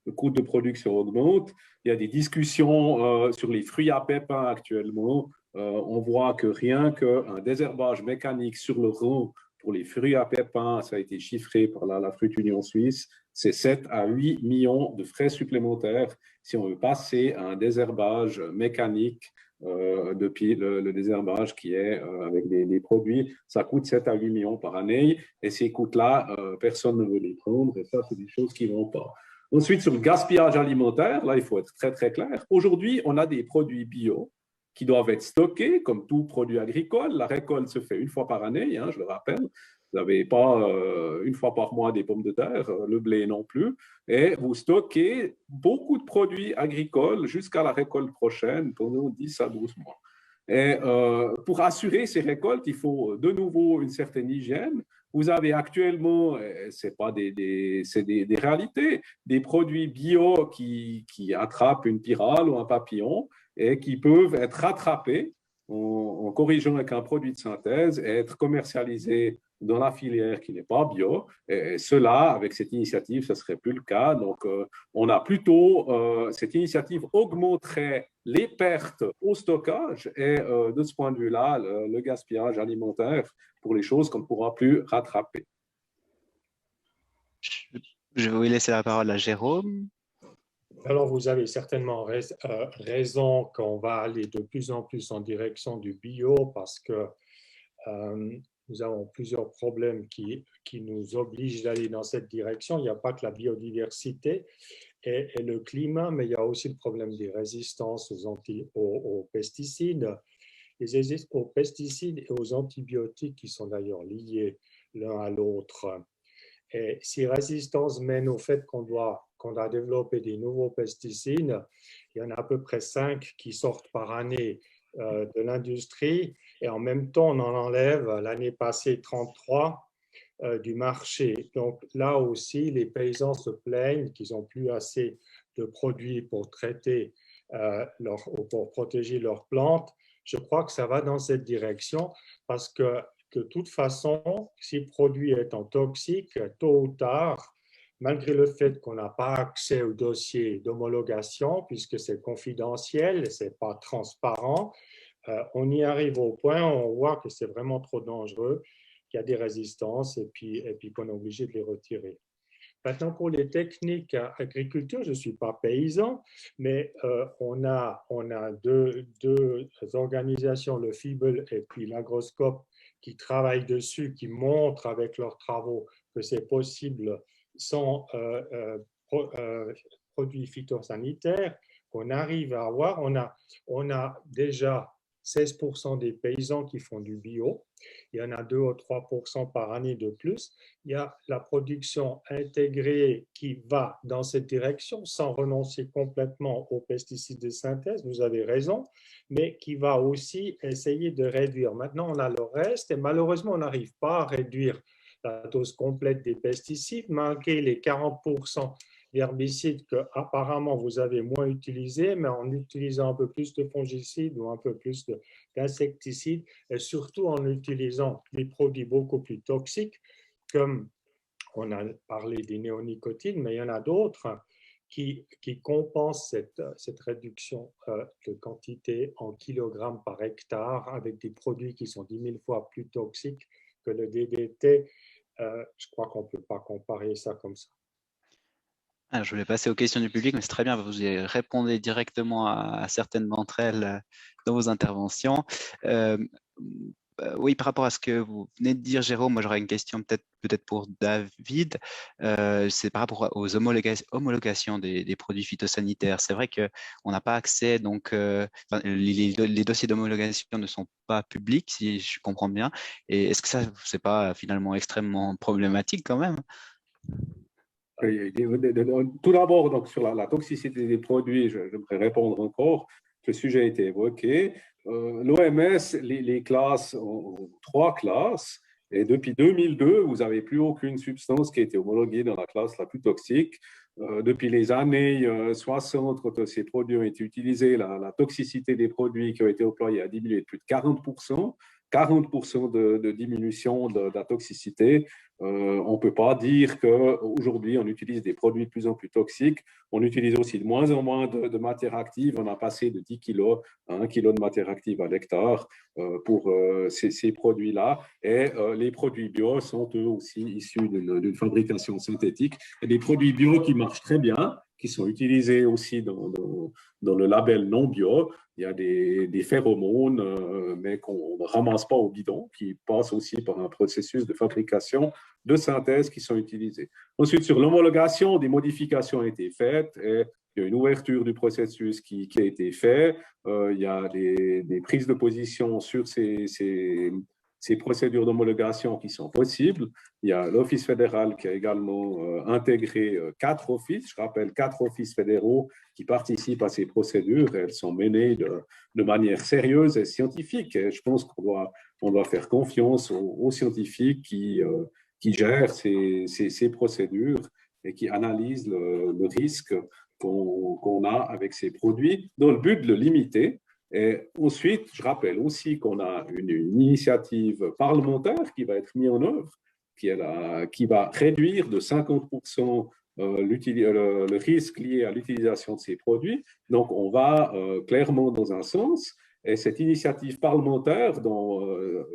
Le coût de production augmente. Il y a des discussions sur les fruits à pépins actuellement. On voit que rien qu'un désherbage mécanique sur le Rhône pour les fruits à pépins, ça a été chiffré par la Fruit Union Suisse, c'est 7 à 8 millions de frais supplémentaires si on veut passer à un désherbage mécanique depuis le désherbage qui est avec des produits. Ça coûte 7 à 8 millions par année et ces coûts-là, personne ne veut les prendre et ça, c'est des choses qui ne vont pas. Ensuite, sur le gaspillage alimentaire, là, il faut être très, très clair. Aujourd'hui, on a des produits bio qui doivent être stockés comme tout produit agricole. La récolte se fait une fois par année, je le rappelle. Vous n'avez pas une fois par mois des pommes de terre, le blé non plus. Et vous stockez beaucoup de produits agricoles jusqu'à la récolte prochaine pendant 10 à 12 mois. Et pour assurer ces récoltes, il faut de nouveau une certaine hygiène. Vous avez actuellement, c'est pas c'est des réalités, des produits bio qui attrapent une pyrale ou un papillon et qui peuvent être rattrapés en corrigeant avec un produit de synthèse et être commercialisés dans la filière qui n'est pas bio. Et cela, avec cette initiative, ce ne serait plus le cas. Donc, on a plutôt, cette initiative augmenterait les pertes au stockage et de ce point de vue-là, le gaspillage alimentaire pour les choses qu'on ne pourra plus rattraper. Je vais vous laisser la parole à Jérôme. Alors, vous avez certainement raison qu'on va aller de plus en plus en direction du bio parce que nous avons plusieurs problèmes qui nous obligent d'aller dans cette direction. Il n'y a pas que la biodiversité et le climat, mais il y a aussi le problème des résistances aux pesticides. Aux pesticides et aux antibiotiques qui sont d'ailleurs liés l'un à l'autre. Et si résistance mène au fait qu'on doit développer des nouveaux pesticides, il y en a à peu près 5 qui sortent par année de l'industrie et en même temps on en enlève l'année passée 33 du marché. Donc là aussi les paysans se plaignent qu'ils n'ont plus assez de produits pour traiter pour protéger leurs plantes. Je crois que ça va dans cette direction parce que de toute façon, si le produit étant toxique, tôt ou tard, malgré le fait qu'on n'a pas accès au dossier d'homologation, puisque c'est confidentiel, ce n'est pas transparent, on y arrive au point où on voit que c'est vraiment trop dangereux, qu'il y a des résistances et puis qu'on est obligé de les retirer. Maintenant, pour les techniques agriculture, je ne suis pas paysan, mais on a deux organisations, le FIBEL et puis l'Agroscope, qui travaillent dessus, qui montrent avec leurs travaux que c'est possible sans produits phytosanitaires, qu'on arrive à avoir. On a déjà 16% des paysans qui font du bio. Il y en a 2 ou 3% par année de plus. Il y a la production intégrée qui va dans cette direction sans renoncer complètement aux pesticides de synthèse, vous avez raison, mais qui va aussi essayer de réduire. Maintenant, on a le reste et malheureusement, on n'arrive pas à réduire la dose complète des pesticides, manquer les 40% d'herbicides que apparemment vous avez moins utilisés, mais en utilisant un peu plus de fongicides ou un peu plus d'insecticides, et surtout en utilisant des produits beaucoup plus toxiques, comme on a parlé des néonicotines, mais il y en a d'autres qui compensent cette réduction de quantité en kilogrammes par hectare avec des produits qui sont 10 000 fois plus toxiques que le DDT. Je crois qu'on ne peut pas comparer ça comme ça. Alors, je voulais passer aux questions du public, mais c'est très bien, vous répondez directement à certaines d'entre elles dans vos interventions. Oui, par rapport à ce que vous venez de dire, Jérôme, moi j'aurais une question peut-être pour David. C'est par rapport aux homologations des produits phytosanitaires. C'est vrai qu'on n'a pas accès, donc les dossiers d'homologation ne sont pas publics, si je comprends bien. Et est-ce que ça, c'est pas finalement extrêmement problématique quand même? Tout d'abord, donc, sur la toxicité des produits, j'aimerais répondre encore. Le sujet a été évoqué. L'OMS, les classes, ont 3 classes. Et depuis 2002, vous n'avez plus aucune substance qui a été homologuée dans la classe la plus toxique. Depuis les années 60, quand ces produits ont été utilisés, la toxicité des produits qui ont été employés a diminué de plus de 40%. 40% de diminution de la toxicité. On ne peut pas dire qu'aujourd'hui, on utilise des produits de plus en plus toxiques. On utilise aussi de moins en moins de matière active. On a passé de 10 kg à 1 kg de matière active à l'hectare pour ces produits-là. Et les produits bio sont eux aussi issus d'une fabrication synthétique. Et des produits bio qui marchent très bien, qui sont utilisés aussi dans le label non bio. Il y a des phéromones, mais qu'on ne ramasse pas au bidon, qui passent aussi par un processus de fabrication de synthèse qui sont utilisés. Ensuite, sur l'homologation, des modifications ont été faites et il y a une ouverture du processus qui a été faite. Il y a des prises de position sur ces procédures d'homologation qui sont possibles. Il y a l'Office fédéral qui a également intégré 4 offices, je rappelle 4 offices fédéraux qui participent à ces procédures. Elles sont menées de manière sérieuse et scientifique. Et je pense qu'on doit faire confiance aux scientifiques qui gèrent ces procédures et qui analysent le risque qu'on a avec ces produits dans le but de le limiter. Et ensuite, je rappelle aussi qu'on a une initiative parlementaire qui va être mise en œuvre, qui va réduire de 50% le risque lié à l'utilisation de ces produits. Donc, on va clairement dans un sens. Et cette initiative parlementaire, dont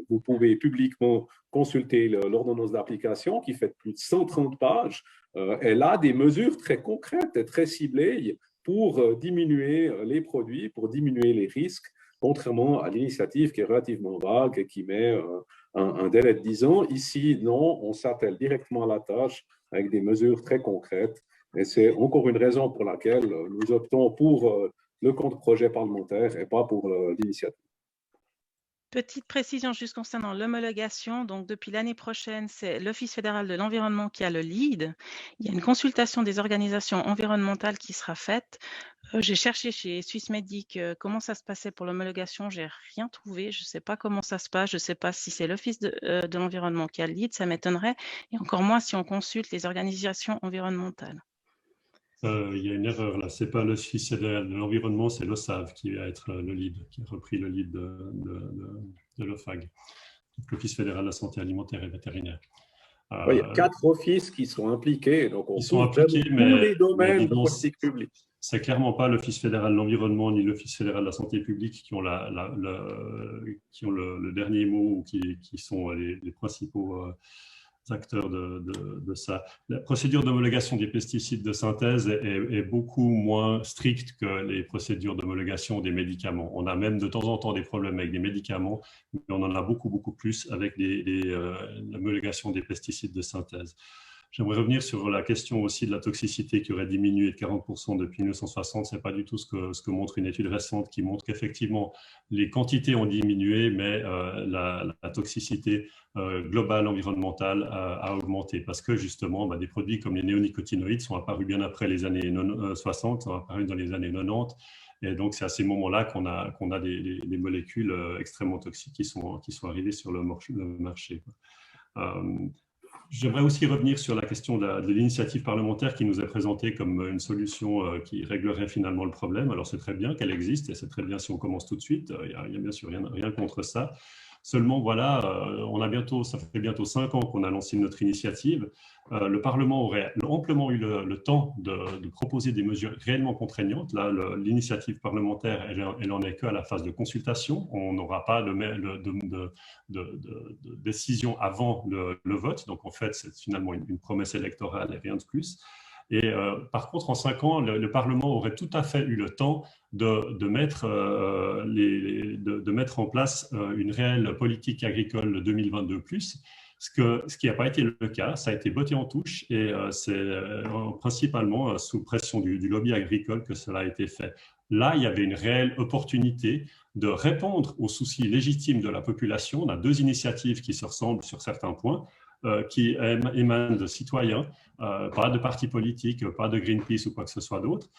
vous pouvez publiquement consulter l'ordonnance d'application, qui fait plus de 130 pages, elle a des mesures très concrètes et très ciblées pour diminuer les produits, pour diminuer les risques, contrairement à l'initiative qui est relativement vague et qui met un délai de 10 ans. Ici, non, on s'attelle directement à la tâche avec des mesures très concrètes. Et c'est encore une raison pour laquelle nous optons pour le contre-projet parlementaire et pas pour l'initiative. Petite précision juste concernant l'homologation. Donc, depuis l'année prochaine, c'est l'Office fédéral de l'environnement qui a le lead. Il y a une consultation des organisations environnementales qui sera faite. J'ai cherché chez Swissmedic comment ça se passait pour l'homologation. J'ai rien trouvé. Je ne sais pas comment ça se passe. Je ne sais pas si c'est l'Office de l'environnement qui a le lead. Ça m'étonnerait. Et encore moins si on consulte les organisations environnementales. Il y a une erreur là, ce n'est pas l'Office fédéral de l'environnement, c'est l'OSAV qui va être le lead, qui a repris le lead de l'OFAG, l'Office fédéral de la santé alimentaire et vétérinaire. Il y a 4 offices qui sont impliqués, donc on sont impliqués, tous les domaines de politique publique. C'est clairement pas l'Office fédéral de l'environnement ni l'Office fédéral de la santé publique qui ont le dernier mot ou qui sont les principaux acteurs de ça. La procédure d'homologation des pesticides de synthèse est beaucoup moins stricte que les procédures d'homologation des médicaments. On a même de temps en temps des problèmes avec des médicaments, mais on en a beaucoup plus avec l'homologation des pesticides de synthèse. J'aimerais revenir sur la question aussi de la toxicité qui aurait diminué de 40% depuis 1960. Ce n'est pas du tout ce que montre une étude récente qui montre qu'effectivement, les quantités ont diminué, mais la toxicité globale environnementale a augmenté parce que justement, des produits comme les néonicotinoïdes sont apparus bien après les années 60, sont apparus dans les années 90. Et donc, c'est à ces moments-là qu'on a des molécules extrêmement toxiques qui sont arrivées sur le marché. J'aimerais aussi revenir sur la question de l'initiative parlementaire qui nous est présentée comme une solution qui réglerait finalement le problème. Alors, c'est très bien qu'elle existe et c'est très bien si on commence tout de suite. Il n'y a bien sûr rien contre ça. Seulement, voilà, ça fait bientôt 5 ans qu'on a lancé notre initiative. Le Parlement aurait amplement eu le temps de proposer des mesures réellement contraignantes. Là, l'initiative parlementaire, elle en est qu'à la phase de consultation. On n'aura pas de décision avant le vote. Donc, en fait, c'est finalement une promesse électorale et rien de plus. Et par contre, en 5 ans, le Parlement aurait tout à fait eu le temps de mettre en place une réelle politique agricole 2022+. Ce qui n'a pas été le cas, ça a été botté en touche et c'est principalement sous pression du lobby agricole que cela a été fait. Là, il y avait une réelle opportunité de répondre aux soucis légitimes de la population. On a 2 initiatives qui se ressemblent sur certains points, qui émanent de citoyens, pas de partis politiques, pas de Greenpeace ou quoi que ce soit d'autre,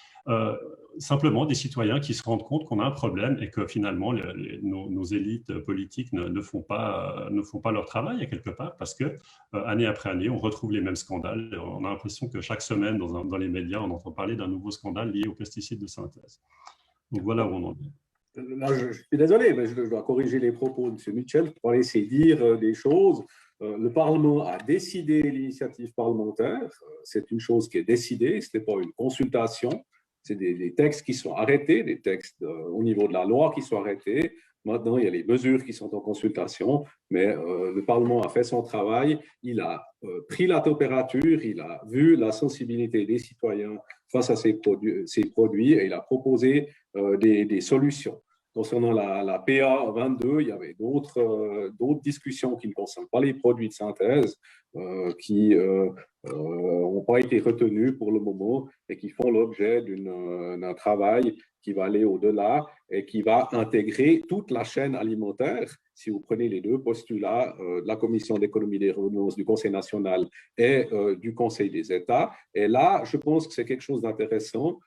simplement des citoyens qui se rendent compte qu'on a un problème et que finalement nos élites politiques ne font pas leur travail à quelque part, parce que année après année, on retrouve les mêmes scandales. On a l'impression que chaque semaine, dans les médias, on entend parler d'un nouveau scandale lié aux pesticides de synthèse. Donc voilà où on en est. Là, je suis désolé, mais je dois corriger les propos de M. Mitchell pour laisser dire des choses. Le Parlement a décidé l'initiative parlementaire. C'est une chose qui est décidée, ce n'est pas une consultation. C'est des textes qui sont arrêtés, des textes au niveau de la loi qui sont arrêtés. Maintenant, il y a les mesures qui sont en consultation, mais le Parlement a fait son travail. Il a pris la température, il a vu la sensibilité des citoyens face à ces produits et il a proposé des solutions. Concernant la PA 22, il y avait d'autres discussions qui ne concernent pas les produits de synthèse, qui n'ont pas été retenues pour le moment et qui font l'objet d'un travail qui va aller au-delà et qui va intégrer toute la chaîne alimentaire. Si vous prenez les 2 postulats de la Commission d'économie des renonces du Conseil national et du Conseil des États, et là, je pense que c'est quelque chose d'intéressant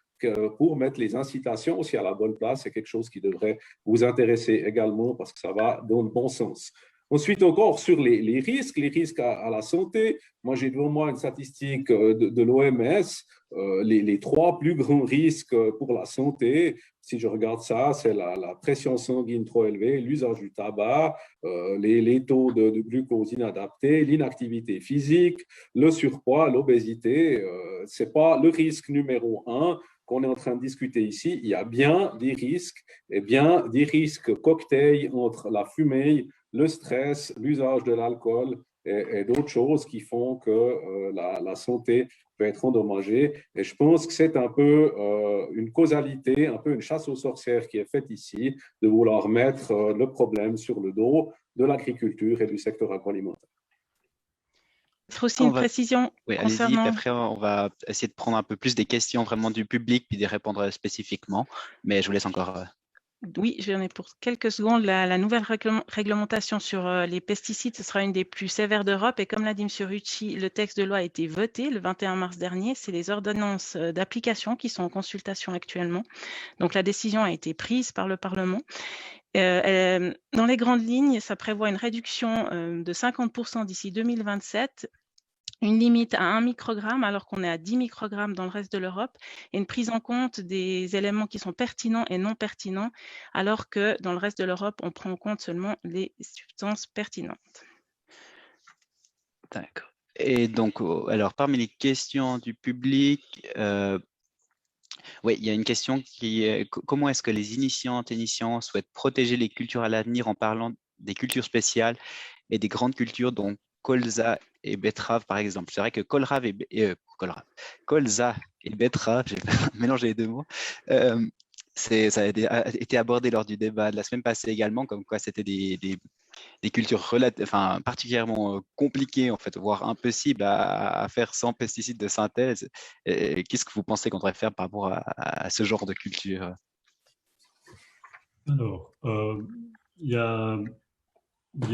pour mettre les incitations aussi à la bonne place. C'est quelque chose qui devrait vous intéresser également parce que ça va dans le bon sens. Ensuite, encore sur les risques à la santé. Moi, j'ai devant moi une statistique de l'OMS, les 3 plus grands risques pour la santé. Si je regarde ça, c'est la pression sanguine trop élevée, l'usage du tabac, les taux de glucose inadaptés, l'inactivité physique, le surpoids, l'obésité. Ce n'est pas le risque numéro 1 qu'on est en train de discuter ici. Il y a bien des risques, et bien des risques cocktails entre la fumée, le stress, l'usage de l'alcool et d'autres choses qui font que la santé peut être endommagée. Et je pense que c'est un peu une causalité, un peu une chasse aux sorcières qui est faite ici, de vouloir mettre le problème sur le dos de l'agriculture et du secteur agroalimentaire. Il faut aussi une précision concernant… Allez-y, après on va essayer de prendre un peu plus des questions vraiment du public puis d'y répondre spécifiquement, mais je vous laisse encore… Oui, j'en ai pour quelques secondes. La nouvelle réglementation sur les pesticides, ce sera une des plus sévères d'Europe. Et comme l'a dit M. Rucci, le texte de loi a été voté le 21 mars dernier. C'est les ordonnances d'application qui sont en consultation actuellement. Donc, la décision a été prise par le Parlement. Dans les grandes lignes, ça prévoit une réduction de 50% d'ici 2027. Une limite à 1 microgramme alors qu'on est à 10 microgrammes dans le reste de l'Europe et une prise en compte des éléments qui sont pertinents et non pertinents alors que dans le reste de l'Europe, on prend en compte seulement les substances pertinentes. D'accord. Et donc, alors parmi les questions du public, oui, il y a une question qui est comment est-ce que les initiantes et initiants souhaitent protéger les cultures à l'avenir en parlant des cultures spéciales et des grandes cultures dont colza et betterave, par exemple. C'est vrai que colza et betterave, j'ai mélangé les 2 mots, ça a été abordé lors du débat de la semaine passée également, comme quoi c'était des cultures particulièrement compliquées, en fait, voire impossibles à faire sans pesticides de synthèse. Qu'est-ce que vous pensez qu'on devrait faire par rapport à ce genre de culture? Alors, il y a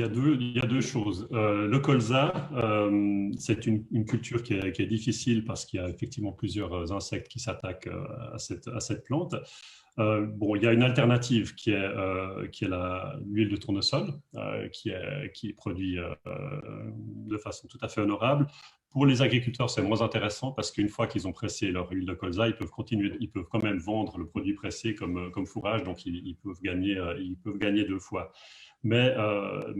2 choses. Le colza, c'est une culture qui est difficile parce qu'il y a effectivement plusieurs insectes qui s'attaquent à cette plante. Bon, il y a une alternative qui est l'huile de tournesol, qui est produit de façon tout à fait honorable. Pour les agriculteurs, c'est moins intéressant parce qu'une fois qu'ils ont pressé leur huile de colza, ils peuvent quand même vendre le produit pressé comme fourrage, donc ils peuvent gagner 2 fois. Mais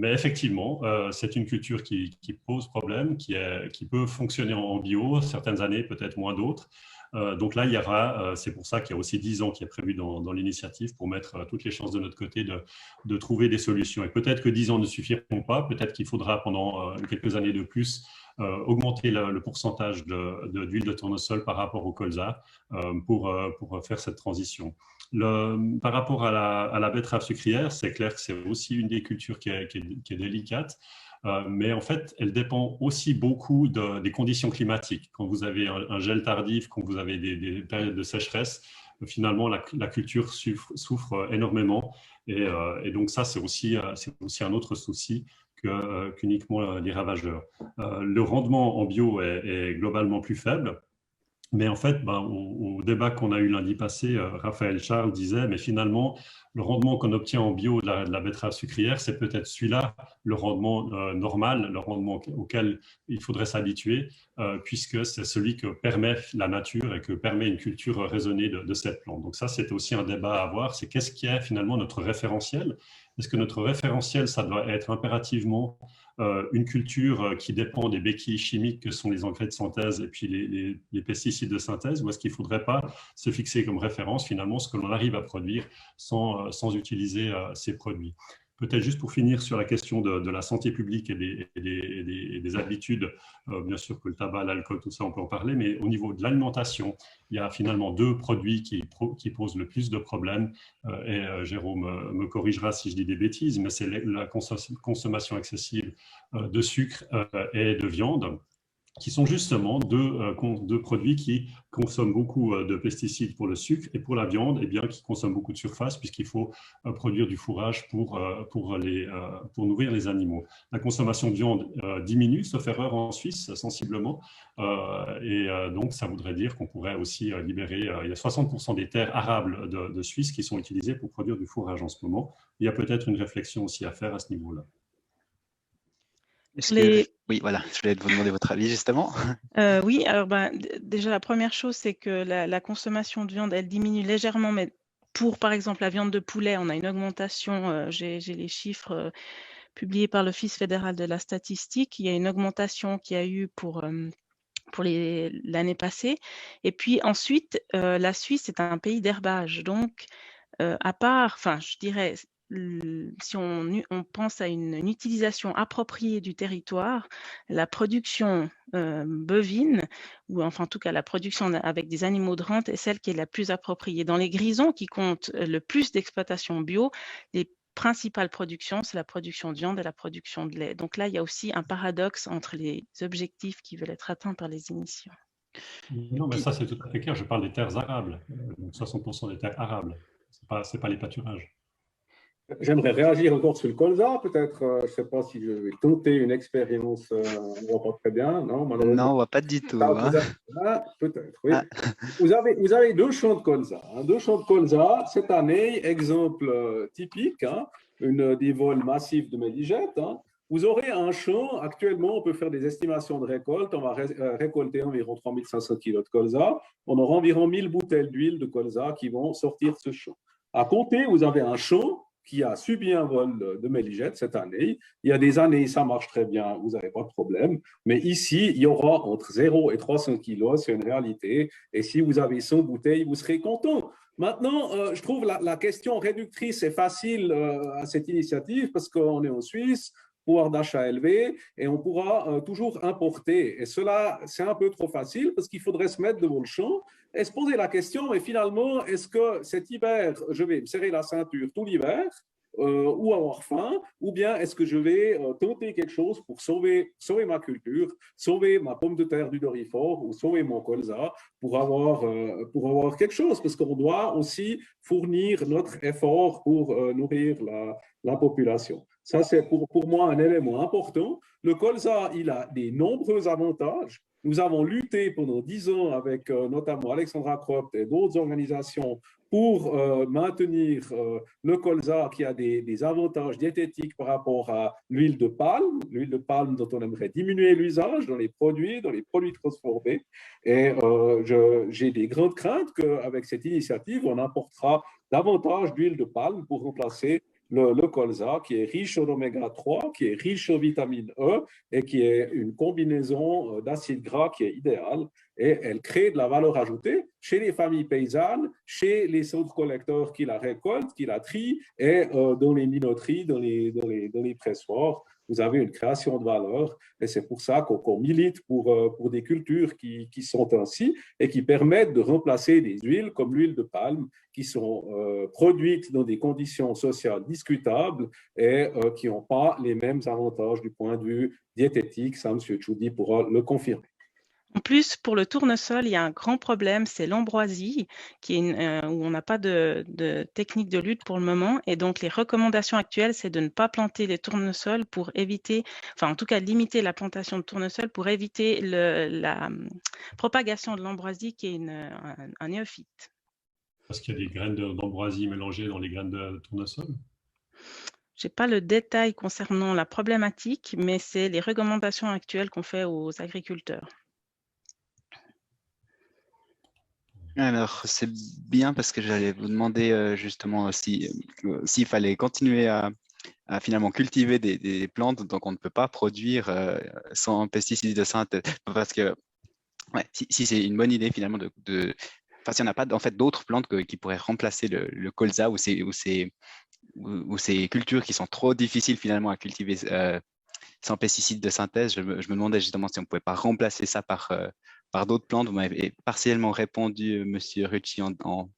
effectivement, c'est une culture qui pose problème, qui peut fonctionner en bio, certaines années, peut-être moins d'autres. Donc là, il y aura, c'est pour ça qu'il y a aussi 10 ans qui est prévu dans l'initiative pour mettre toutes les chances de notre côté de trouver des solutions. Et peut-être que 10 ans ne suffiront pas, peut-être qu'il faudra pendant quelques années de plus augmenter le pourcentage d'huile de tournesol par rapport au colza pour faire cette transition. Par rapport à la betterave sucrière, c'est clair que c'est aussi une des cultures qui est délicate. Mais en fait, elle dépend aussi beaucoup des conditions climatiques. Quand vous avez un gel tardif, quand vous avez des périodes de sécheresse, finalement, la culture souffre énormément. Et donc ça, c'est aussi un autre souci qu'uniquement les ravageurs. Le rendement en bio est globalement plus faible. Mais en fait, au débat qu'on a eu lundi passé, Raphaël Charles disait, mais finalement, le rendement qu'on obtient en bio de la betterave sucrière, c'est peut-être celui-là, le rendement normal, le rendement auquel il faudrait s'habituer, puisque c'est celui que permet la nature et que permet une culture raisonnée de cette plante. Donc ça, c'est aussi un débat à avoir, c'est qu'est-ce qui est finalement notre référentiel? Est-ce que notre référentiel, ça doit être impérativement une culture qui dépend des béquilles chimiques que sont les engrais de synthèse et puis les pesticides de synthèse, ou est-ce qu'il ne faudrait pas se fixer comme référence finalement ce que l'on arrive à produire sans utiliser ces produits? Peut-être juste pour finir sur la question de la santé publique et des habitudes, bien sûr que le tabac, l'alcool, tout ça, on peut en parler, mais au niveau de l'alimentation, il y a finalement deux produits qui posent le plus de problèmes, et Jérôme me corrigera si je dis des bêtises, mais c'est la consommation excessive de sucre et de viande, qui sont justement deux produits qui consomment beaucoup de pesticides pour le sucre et pour la viande, et bien qui consomment beaucoup de surface puisqu'il faut produire du fourrage pour nourrir les animaux. La consommation de viande diminue, sauf erreur en Suisse, sensiblement, et donc ça voudrait dire qu'on pourrait aussi libérer, il y a 60% des terres arables de Suisse qui sont utilisées pour produire du fourrage en ce moment. Il y a peut-être une réflexion aussi à faire à ce niveau-là. Oui, voilà, je voulais vous demander votre avis justement. Oui, alors déjà la première chose, c'est que la consommation de viande, elle diminue légèrement, mais pour par exemple la viande de poulet, on a une augmentation, j'ai les chiffres publiés par l'Office fédéral de la statistique, il y a une augmentation qu'il y a eu pour l'année passée. Et puis ensuite, la Suisse est un pays d'herbage, donc à part, enfin je dirais, si on pense à une utilisation appropriée du territoire, la production bovine, ou enfin en tout cas la production avec des animaux de rente est celle qui est la plus appropriée. Dans les grisons qui comptent le plus d'exploitation bio, les principales productions, c'est la production de viande et la production de lait. Donc là, il y a aussi un paradoxe entre les objectifs qui veulent être atteints par les émissions. Non, mais ça c'est tout à fait clair, je parle des terres arables, donc 60% des terres arables, ce n'est pas les pâturages. J'aimerais réagir encore sur le colza, peut-être. Je ne sais pas si je vais tenter une expérience. On ne voit pas très bien, non? Non, on ne voit pas du tout. Peut-être, oui. Ah. Vous avez deux champs de colza. Deux champs de colza. Cette année, exemple typique, des vols massifs de méligette. Vous aurez un champ, actuellement, on peut faire des estimations de récolte. On va récolter environ 3500 kg de colza. On aura environ 1000 bouteilles d'huile de colza qui vont sortir de ce champ. À côté, vous avez un champ qui a subi un vol de méligette cette année. Il y a des années, ça marche très bien, vous n'avez pas de problème. Mais ici, il y aura entre 0 et 300 kilos, c'est une réalité. Et si vous avez 100 bouteilles, vous serez content. Maintenant, je trouve la question réductrice et facile à cette initiative parce qu'on est en Suisse, pouvoir d'achat élevé, et on pourra toujours importer. Et cela, c'est un peu trop facile parce qu'il faudrait se mettre devant le champ et se poser la question, mais finalement, est-ce que cet hiver, je vais me serrer la ceinture tout l'hiver ou avoir faim, ou bien est-ce que je vais tenter quelque chose pour sauver ma culture, sauver ma pomme de terre du Dorifort ou sauver mon colza pour avoir quelque chose, parce qu'on doit aussi fournir notre effort pour nourrir la population. Ça, c'est pour moi un élément important. Le colza, il a des nombreux avantages. Nous avons lutté pendant 10 ans avec notamment Alexandra Cropt et d'autres organisations pour maintenir le colza qui a des avantages diététiques par rapport à l'huile de palme dont on aimerait diminuer l'usage dans les produits transformés. Et j'ai des grandes craintes qu'avec cette initiative, on importera davantage d'huile de palme pour remplacer le colza, qui est riche en oméga 3, qui est riche en vitamine E et qui est une combinaison d'acides gras qui est idéale. Et elle crée de la valeur ajoutée chez les familles paysannes, chez les centres collecteurs qui la récoltent, qui la trient, et dans les minoteries, dans les pressoirs. vous avez une création de valeur. Et c'est pour ça qu'on milite pour des cultures qui sont ainsi et qui permettent de remplacer des huiles comme l'huile de palme qui sont produites dans des conditions sociales discutables et qui n'ont pas les mêmes avantages du point de vue diététique. Ça, M. Tchoudi pourra le confirmer. En plus, pour le tournesol, il y a un grand problème, c'est l'ambroisie, où on n'a pas de technique de lutte pour le moment. Et donc, les recommandations actuelles, c'est de ne pas planter les tournesols pour éviter, enfin, en tout cas, limiter la plantation de tournesol pour éviter la propagation de l'ambroisie, qui est un néophyte. Parce qu'il y a des graines d'ambroisie mélangées dans les graines de tournesol? Je n'ai pas le détail concernant la problématique, mais c'est les recommandations actuelles qu'on fait aux agriculteurs. Alors, c'est bien parce que j'allais vous demander justement s'il fallait continuer à finalement cultiver des plantes, donc on ne peut pas produire sans pesticides de synthèse. Parce que ouais, si c'est une bonne idée finalement enfin, s'il n'y en a pas en fait d'autres plantes qui pourraient remplacer le colza ou ces cultures qui sont trop difficiles finalement à cultiver sans pesticides de synthèse, je me demandais justement si on ne pouvait pas remplacer ça par d'autres plantes. Vous m'avez partiellement répondu, Monsieur Rucci, en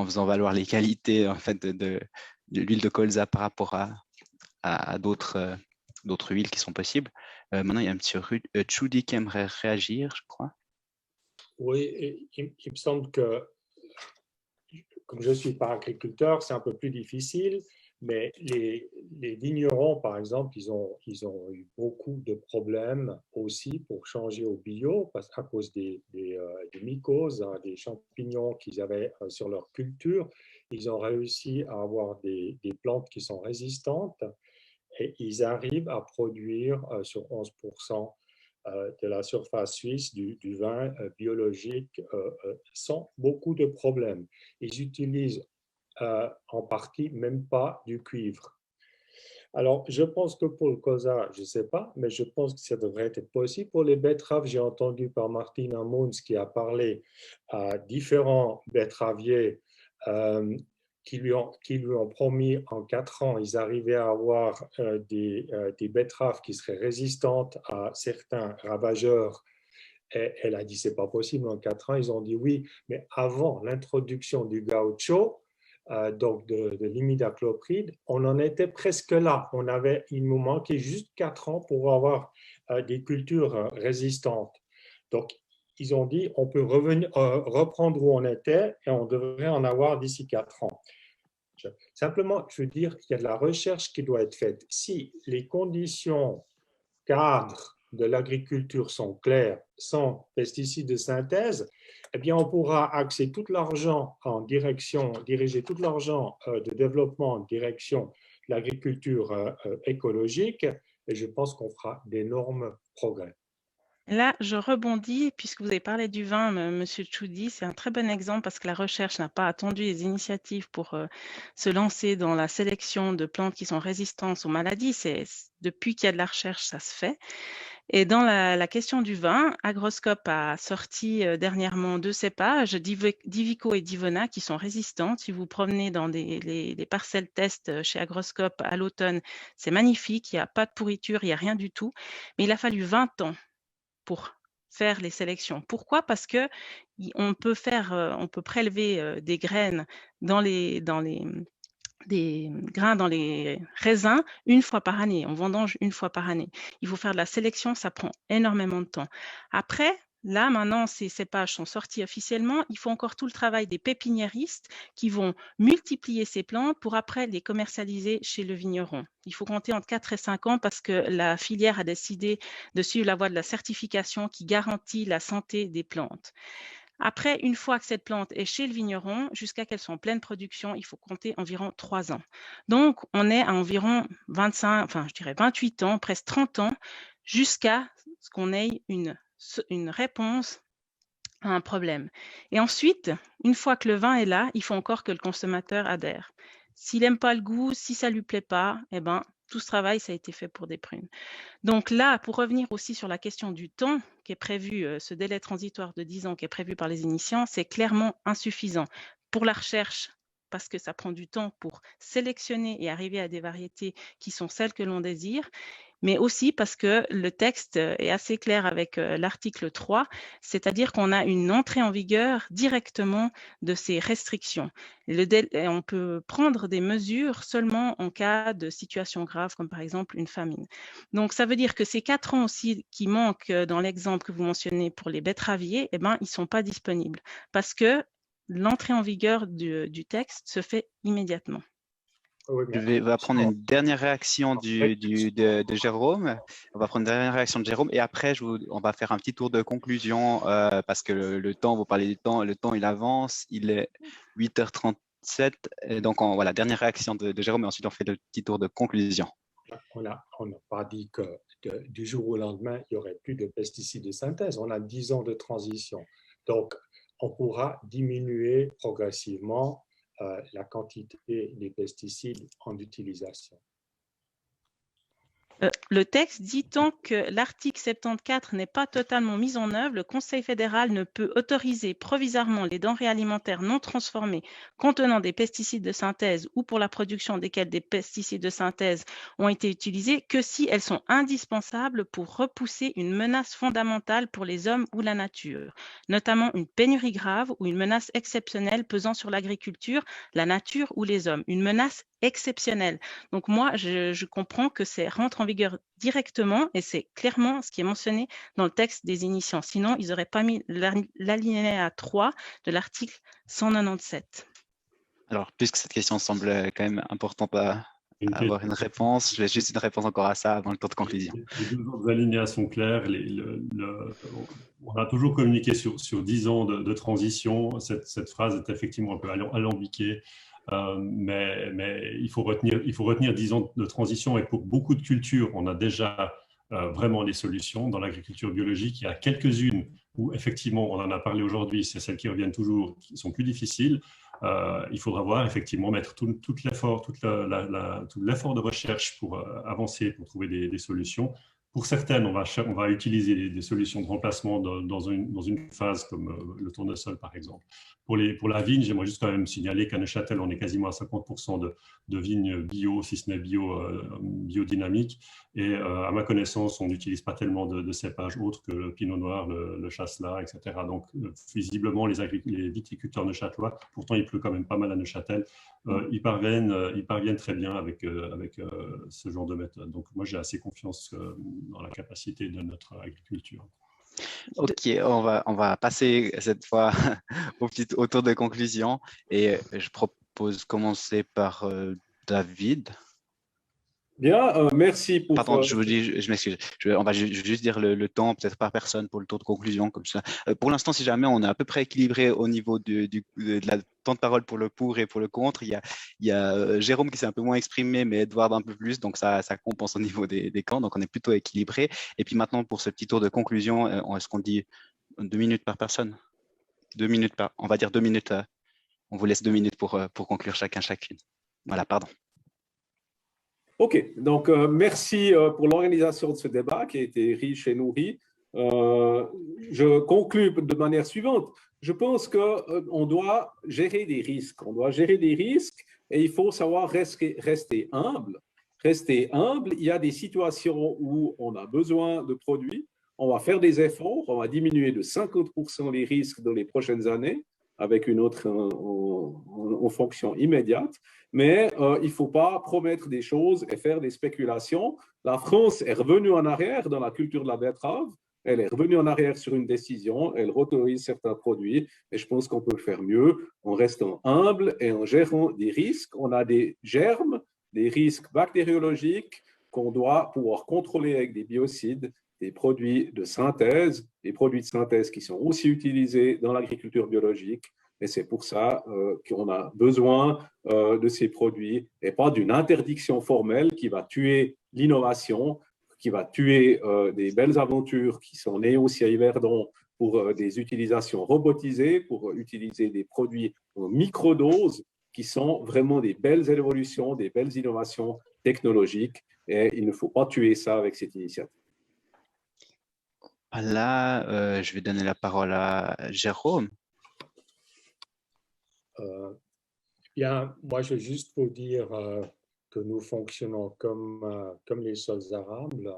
faisant valoir les qualités en fait, de l'huile de colza par rapport à d'autres huiles qui sont possibles. Maintenant, il y a Monsieur Tchoudi qui aimerait réagir, je crois. Oui, il me semble que, comme je ne suis pas agriculteur, c'est un peu plus difficile. Mais les vignerons, par exemple, ils ont eu beaucoup de problèmes aussi pour changer au bio à cause des mycoses, hein, des champignons qu'ils avaient sur leur culture. Ils ont réussi à avoir des plantes qui sont résistantes et ils arrivent à produire sur 11% de la surface suisse du vin biologique sans beaucoup de problèmes. Ils utilisent en partie même pas du cuivre. Alors, je pense que pour le colza, je ne sais pas, mais je pense que ça devrait être possible. Pour les betteraves, j'ai entendu par Martina Mons qui a parlé à différents betteraviers qui lui ont promis en 4 ans, ils arrivaient à avoir des betteraves qui seraient résistantes à certains ravageurs. Et elle a dit c'est pas possible en 4 ans. Ils ont dit oui, mais avant l'introduction du gaucho, donc de l'imidaclopride, on en était presque là. Il nous manquait juste 4 ans pour avoir des cultures résistantes. Donc, ils ont dit on peut reprendre où on était et on devrait en avoir d'ici 4 ans. Simplement, je veux dire qu'il y a de la recherche qui doit être faite. Si les conditions cadres de l'agriculture sont claires, sans pesticides de synthèse, eh bien, on pourra axer tout l'argent diriger tout l'argent de développement en direction de l'agriculture écologique, et je pense qu'on fera d'énormes progrès. Là, je rebondis, puisque vous avez parlé du vin, Monsieur Tchoudi, c'est un très bon exemple parce que la recherche n'a pas attendu les initiatives pour se lancer dans la sélection de plantes qui sont résistantes aux maladies. Depuis qu'il y a de la recherche, ça se fait. Et dans la question du vin, Agroscope a sorti dernièrement 2 cépages, Divico et Divona, qui sont résistants. Si vous promenez dans les parcelles test chez Agroscope à l'automne, c'est magnifique, il n'y a pas de pourriture, il n'y a rien du tout. Mais il a fallu 20 ans pour faire les sélections. Pourquoi? Parce que on peut prélever des graines des grains dans les raisins une fois par année. On vendange une fois par année. Il faut faire de la sélection, ça prend énormément de temps. Après, là, maintenant, ces cépages sont sortis officiellement. Il faut encore tout le travail des pépiniéristes qui vont multiplier ces plantes pour après les commercialiser chez le vigneron. Il faut compter entre 4 et 5 ans parce que la filière a décidé de suivre la voie de la certification qui garantit la santé des plantes. Après, une fois que cette plante est chez le vigneron, jusqu'à qu'elle soit en pleine production, il faut compter environ 3 ans. Donc, on est à environ 28 ans, presque 30 ans, jusqu'à ce qu'on ait une réponse à un problème. Et ensuite, une fois que le vin est là, il faut encore que le consommateur adhère. S'il n'aime pas le goût, si ça ne lui plaît pas, eh ben, tout ce travail, ça a été fait pour des prunes. Donc là, pour revenir aussi sur la question du temps qui est prévu, ce délai transitoire de 10 ans qui est prévu par les initiants, c'est clairement insuffisant. Pour la recherche, parce que ça prend du temps pour sélectionner et arriver à des variétés qui sont celles que l'on désire, mais aussi parce que le texte est assez clair avec l'article 3, c'est-à-dire qu'on a une entrée en vigueur directement de ces restrictions. Et on peut prendre des mesures seulement en cas de situation grave, comme par exemple une famine. Donc, ça veut dire que ces 4 ans aussi qui manquent dans l'exemple que vous mentionnez pour les betteraviers, eh ben, ils ne sont pas disponibles parce que l'entrée en vigueur du texte se fait immédiatement. Oui, Je vais prendre une dernière réaction de Jérôme. On va prendre une dernière réaction de Jérôme et après, on va faire un petit tour de conclusion parce que le temps, vous parlez du temps, le temps il avance, il est 8h37. Et donc, voilà, dernière réaction de Jérôme et ensuite on fait le petit tour de conclusion. On n'a pas dit que du jour au lendemain, il n'y aurait plus de pesticides de synthèse. On a 10 ans de transition. Donc, on pourra diminuer progressivement la quantité des pesticides en utilisation. Le texte dit tant que l'article 74 n'est pas totalement mis en œuvre, le Conseil fédéral ne peut autoriser provisoirement les denrées alimentaires non transformées contenant des pesticides de synthèse ou pour la production desquels des pesticides de synthèse ont été utilisés que si elles sont indispensables pour repousser une menace fondamentale pour les hommes ou la nature, notamment une pénurie grave ou une menace exceptionnelle pesant sur l'agriculture, la nature ou les hommes. Une menace exceptionnelle. Donc moi, je comprends que c'est rentre en vigueur directement et c'est clairement ce qui est mentionné dans le texte des initiants. Sinon, ils n'auraient pas mis l'alinéa 3 de l'article 197. Alors, puisque cette question semble quand même importante à avoir une réponse, je vais juste une réponse encore à ça avant le tour de conclusion. Les deux autres alinéas sont clairs. On a toujours communiqué sur 10 ans de transition. Cette phrase est effectivement un peu alambiquée. Mais il faut retenir 10 ans de transition et pour beaucoup de cultures, on a déjà vraiment des solutions. Dans l'agriculture biologique, il y a quelques-unes où effectivement, on en a parlé aujourd'hui, c'est celles qui reviennent toujours, qui sont plus difficiles. Il faudra voir effectivement mettre tout l'effort de recherche pour avancer, pour trouver des solutions. Pour certaines, on va utiliser des solutions de remplacement dans une phase comme le tournesol, par exemple. Pour la vigne, j'aimerais juste quand même signaler qu'à Neuchâtel, on est quasiment à 50% de vignes bio, si ce n'est biodynamique. Et à ma connaissance, on n'utilise pas tellement de cépages autres que le pinot noir, le chasselas, etc. Donc, visiblement, les viticulteurs neuchâtelois, pourtant il pleut quand même pas mal à Neuchâtel, ils parviennent très bien avec ce genre de méthode. Donc, moi, j'ai assez confiance dans la capacité de notre agriculture. Ok, on va passer cette fois au tour de conclusion et je propose de commencer par David. Bien, merci pour... Pardon, je m'excuse. On va juste dire le temps, peut-être par personne, pour le tour de conclusion, comme ça. Pour l'instant, si jamais on est à peu près équilibré au niveau de la temps de parole pour le pour et pour le contre, il y a Jérôme qui s'est un peu moins exprimé, mais Edouard un peu plus, donc ça compense au niveau des camps, donc on est plutôt équilibré. Et puis maintenant, pour ce petit tour de conclusion, est-ce qu'on dit 2 minutes par personne? 2 minutes on va dire 2 minutes. On vous laisse 2 minutes pour conclure chacune. Voilà, pardon. OK, donc merci pour l'organisation de ce débat qui a été riche et nourri. Je conclue de manière suivante. Je pense qu'on doit gérer des risques. On doit gérer des risques et il faut savoir rester humble. Rester humble, il y a des situations où on a besoin de produits. On va faire des efforts, on va diminuer de 50% les risques dans les prochaines années avec une autre en fonction immédiate. Mais il ne faut pas promettre des choses et faire des spéculations. La France est revenue en arrière dans la culture de la betterave. Elle est revenue en arrière sur une décision. Elle autorise certains produits. Et je pense qu'on peut faire mieux en restant humble et en gérant des risques. On a des germes, des risques bactériologiques qu'on doit pouvoir contrôler avec des biocides, des produits de synthèse, des produits de synthèse qui sont aussi utilisés dans l'agriculture biologique. Et c'est pour ça qu'on a besoin de ces produits et pas d'une interdiction formelle qui va tuer l'innovation, qui va tuer des belles aventures qui sont nées aussi à Yverdon pour des utilisations robotisées, pour utiliser des produits en microdoses qui sont vraiment des belles évolutions, des belles innovations technologiques. Et il ne faut pas tuer ça avec cette initiative. Là, je vais donner la parole à Jérôme. Bien, moi, je veux juste vous dire que nous fonctionnons comme les sols arables,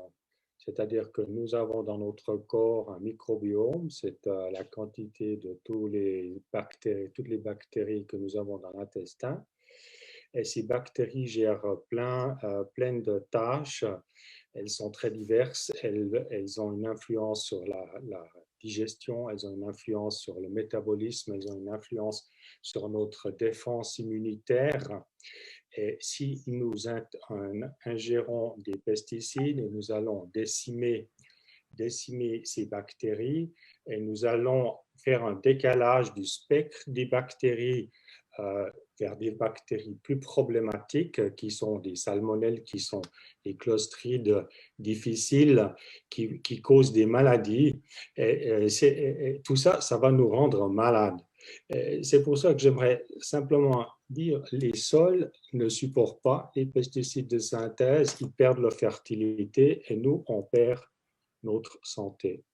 c'est-à-dire que nous avons dans notre corps un microbiome, c'est la quantité de toutes les bactéries que nous avons dans l'intestin. Et ces bactéries gèrent plein de tâches. Elles sont très diverses. Elles ont une influence sur la digestion, elles ont une influence sur le métabolisme, elles ont une influence sur notre défense immunitaire. Et si nous ingérons des pesticides, nous allons décimer ces bactéries et nous allons faire un décalage du spectre des bactéries vers des bactéries plus problématiques qui sont des salmonelles, qui sont des clostrides difficiles, qui causent des maladies. Et tout ça, ça va nous rendre malades. C'est pour ça que j'aimerais simplement dire les sols ne supportent pas les pesticides de synthèse, ils perdent leur fertilité et nous, on perd notre santé.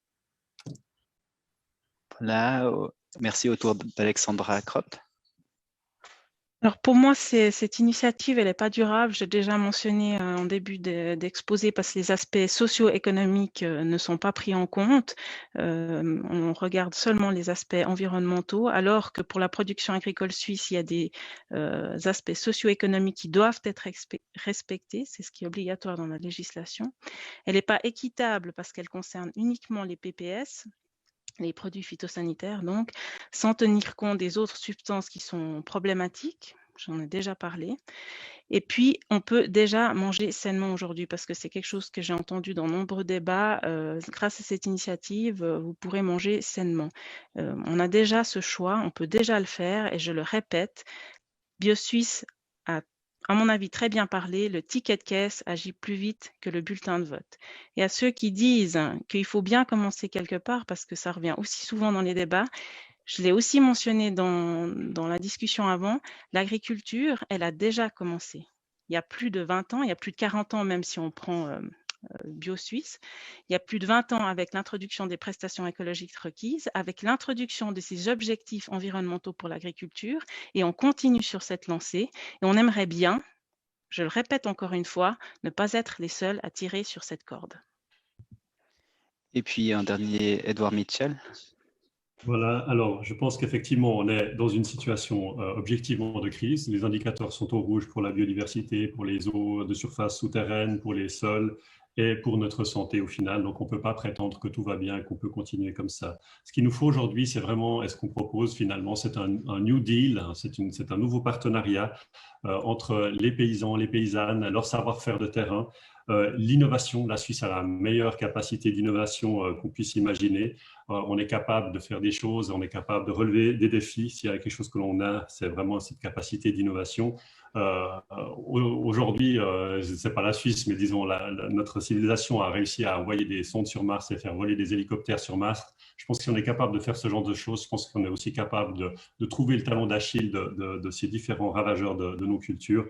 Voilà, merci au tour d'Alexandra Kropp. Alors pour moi, cette initiative, elle n'est pas durable. J'ai déjà mentionné en début d'exposé parce que les aspects socio-économiques ne sont pas pris en compte. On regarde seulement les aspects environnementaux, alors que pour la production agricole suisse, il y a des aspects socio-économiques qui doivent être respectés. C'est ce qui est obligatoire dans la législation. Elle n'est pas équitable parce qu'elle concerne uniquement les PPS, les produits phytosanitaires, donc, sans tenir compte des autres substances qui sont problématiques. J'en ai déjà parlé. Et puis, on peut déjà manger sainement aujourd'hui parce que c'est quelque chose que j'ai entendu dans nombreux débats. Grâce à cette initiative, vous pourrez manger sainement. On a déjà ce choix, on peut déjà le faire et je le répète, BioSuisse a, à mon avis, très bien parlé, le ticket de caisse agit plus vite que le bulletin de vote. Et à ceux qui disent qu'il faut bien commencer quelque part, parce que ça revient aussi souvent dans les débats, je l'ai aussi mentionné dans la discussion avant, l'agriculture, elle a déjà commencé. Il y a plus de 20 ans, il y a plus de 40 ans même si on prend BioSuisse. Il y a plus de 20 ans avec l'introduction des prestations écologiques requises, avec l'introduction de ces objectifs environnementaux pour l'agriculture, et on continue sur cette lancée. Et on aimerait bien, je le répète encore une fois, ne pas être les seuls à tirer sur cette corde. Et puis un dernier, Edouard Mitchell. Voilà, alors je pense qu'effectivement, on est dans une situation objectivement de crise. Les indicateurs sont au rouge pour la biodiversité, pour les eaux de surface souterraines, pour les sols et pour notre santé au final. Donc, on ne peut pas prétendre que tout va bien et qu'on peut continuer comme ça. Ce qu'il nous faut aujourd'hui, c'est vraiment, et ce qu'on propose finalement, c'est un New Deal, c'est un nouveau partenariat entre les paysans, les paysannes, leur savoir-faire de terrain, l'innovation. La Suisse a la meilleure capacité d'innovation qu'on puisse imaginer. On est capable de faire des choses, on est capable de relever des défis. S'il y a quelque chose que l'on a, c'est vraiment cette capacité d'innovation. Aujourd'hui, ce n'est pas la Suisse, mais disons, notre civilisation a réussi à envoyer des sondes sur Mars et faire voler des hélicoptères sur Mars. Je pense que si on est capable de faire ce genre de choses, je pense qu'on est aussi capable de trouver le talon d'Achille de ces différents ravageurs de nos cultures.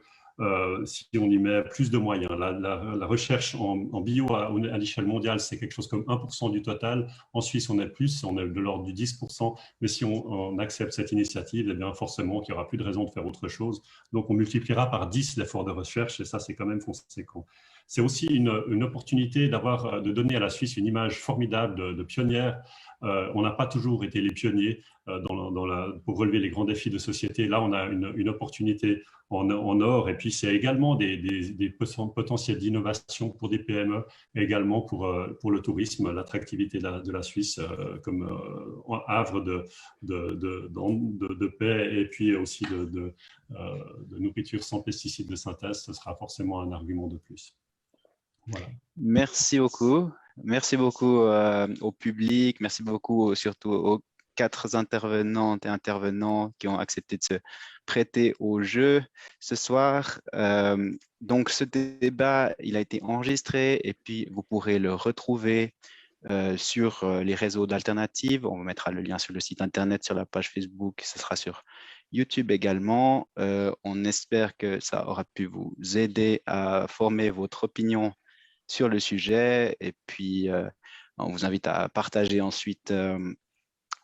Si on y met plus de moyens. La recherche en bio à l'échelle mondiale, c'est quelque chose comme 1% du total. En Suisse, on est plus, on est de l'ordre du 10%. Mais si on accepte cette initiative, eh bien forcément qu'il n'y aura plus de raison de faire autre chose. Donc, on multipliera par 10 l'effort de recherche et ça, c'est quand même conséquent. C'est aussi une opportunité de donner à la Suisse une image formidable de pionnière. On n'a pas toujours été les pionniers pour relever les grands défis de société. Là, on a une opportunité en or, et puis c'est également des potentiels d'innovation pour des PME, mais également pour le tourisme, l'attractivité de la Suisse comme havre de paix et puis aussi de nourriture sans pesticides de synthèse. Ce sera forcément un argument de plus. Voilà. Merci beaucoup. Merci beaucoup au public. Merci beaucoup surtout aux 4 intervenantes et intervenants qui ont accepté de se prêter au jeu ce soir. Donc, ce débat, il a été enregistré et puis vous pourrez le retrouver sur les réseaux d'Alternatives. On mettra le lien sur le site internet, sur la page Facebook. Ce sera sur YouTube également. On espère que ça aura pu vous aider à former votre opinion sur le sujet et puis on vous invite à partager ensuite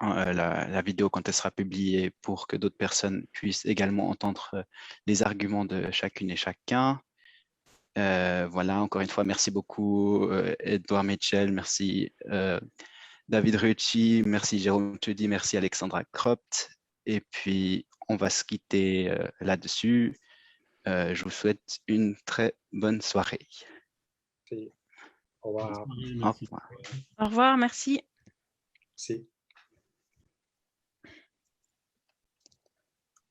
la vidéo quand elle sera publiée pour que d'autres personnes puissent également entendre les arguments de chacune et chacun. Voilà, encore une fois, merci beaucoup Edouard Mitchell, merci David Rucci, merci Jérôme Tudy, merci Alexandra Cropt. Et puis, on va se quitter là-dessus. Je vous souhaite une très bonne soirée. Au revoir. Merci. Au revoir, merci. Merci.